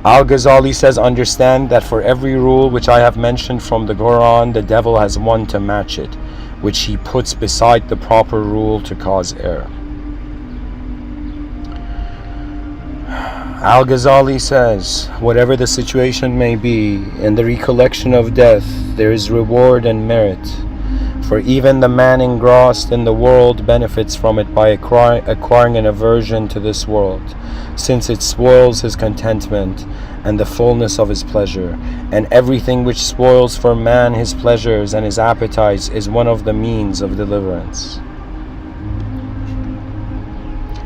Al-Ghazali says, understand that for every rule which I have mentioned from the Quran, the devil has one to match it, which he puts beside the proper rule to cause error. Al-Ghazali says, whatever the situation may be, in the recollection of death, there is reward and merit. For even the man engrossed in the world benefits from it by acquiring an aversion to this world, since it spoils his contentment and the fullness of his pleasure. And everything which spoils for man his pleasures and his appetites is one of the means of deliverance.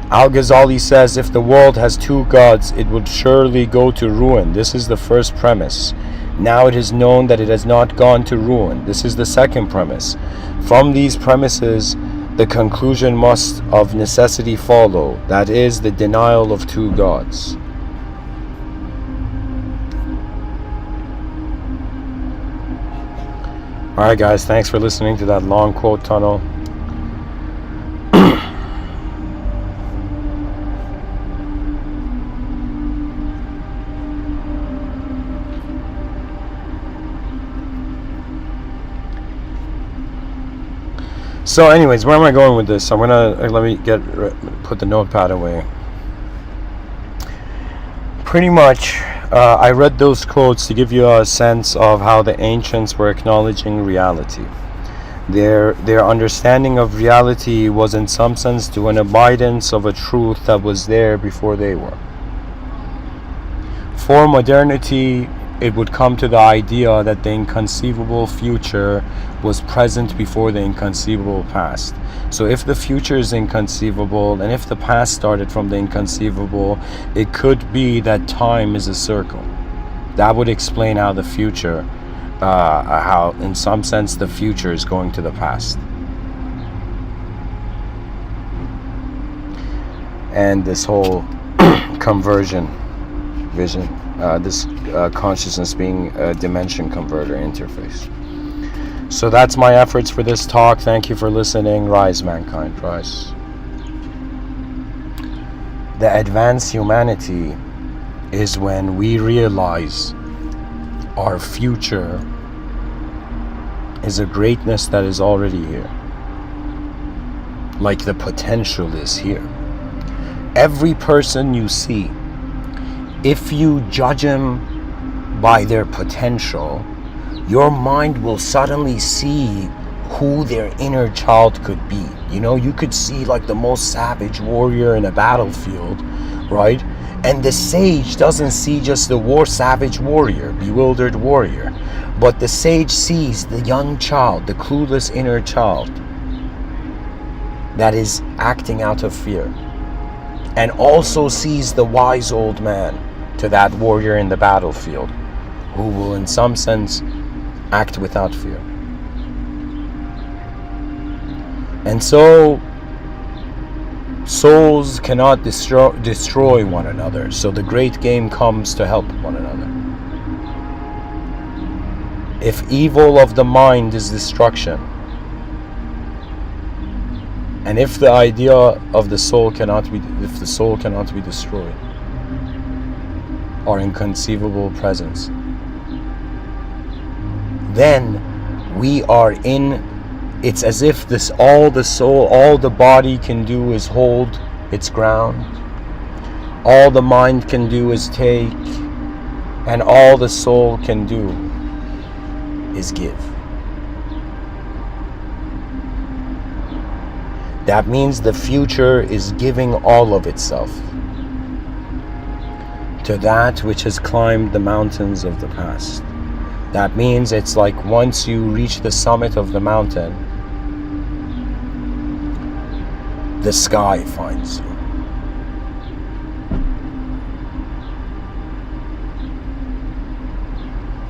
Al-Ghazali says, if the world has two gods, it would surely go to ruin. This is the first premise. Now it is known that it has not gone to ruin. This is the second premise. From these premises, the conclusion must of necessity follow, that is, the denial of two gods. Alright guys, thanks for listening to that long quote tunnel. So anyways, where am I going with this? I'm gonna, let me put the notepad away. Pretty much, I read those quotes to give you a sense of how the ancients were acknowledging reality. Their understanding of reality was in some sense to an abidance of a truth that was there before they were. For modernity, it would come to the idea that the inconceivable future was present before the inconceivable past. So if the future is inconceivable, and if the past started from the inconceivable, it could be that time is a circle. That would explain how the future, how in some sense the future is going to the past. And this whole conversion vision, this consciousness being a dimension converter interface. So that's my efforts for this talk. Thank you for listening. Rise, mankind, rise. The advanced humanity is when we realize our future is a greatness that is already here. Like the potential is here. Every person you see, if you judge them by their potential, your mind will suddenly see who their inner child could be. You know, you could see like the most savage warrior in a battlefield, right? And the sage doesn't see just the savage warrior, bewildered warrior, but the sage sees the young child, the clueless inner child that is acting out of fear, and also sees the wise old man to that warrior in the battlefield, who will in some sense act without fear. And so souls cannot destroy one another, so the great game comes to help one another. If evil of the mind is destruction, and if the idea of the soul cannot be, if the soul cannot be destroyed, our inconceivable presence, then we are in, it's as if this, all the soul, all the body can do is hold its ground, all the mind can do is take, and all the soul can do is give. That means the future is giving all of itself to that which has climbed the mountains of the past. That means it's like once you reach the summit of the mountain, the sky finds you.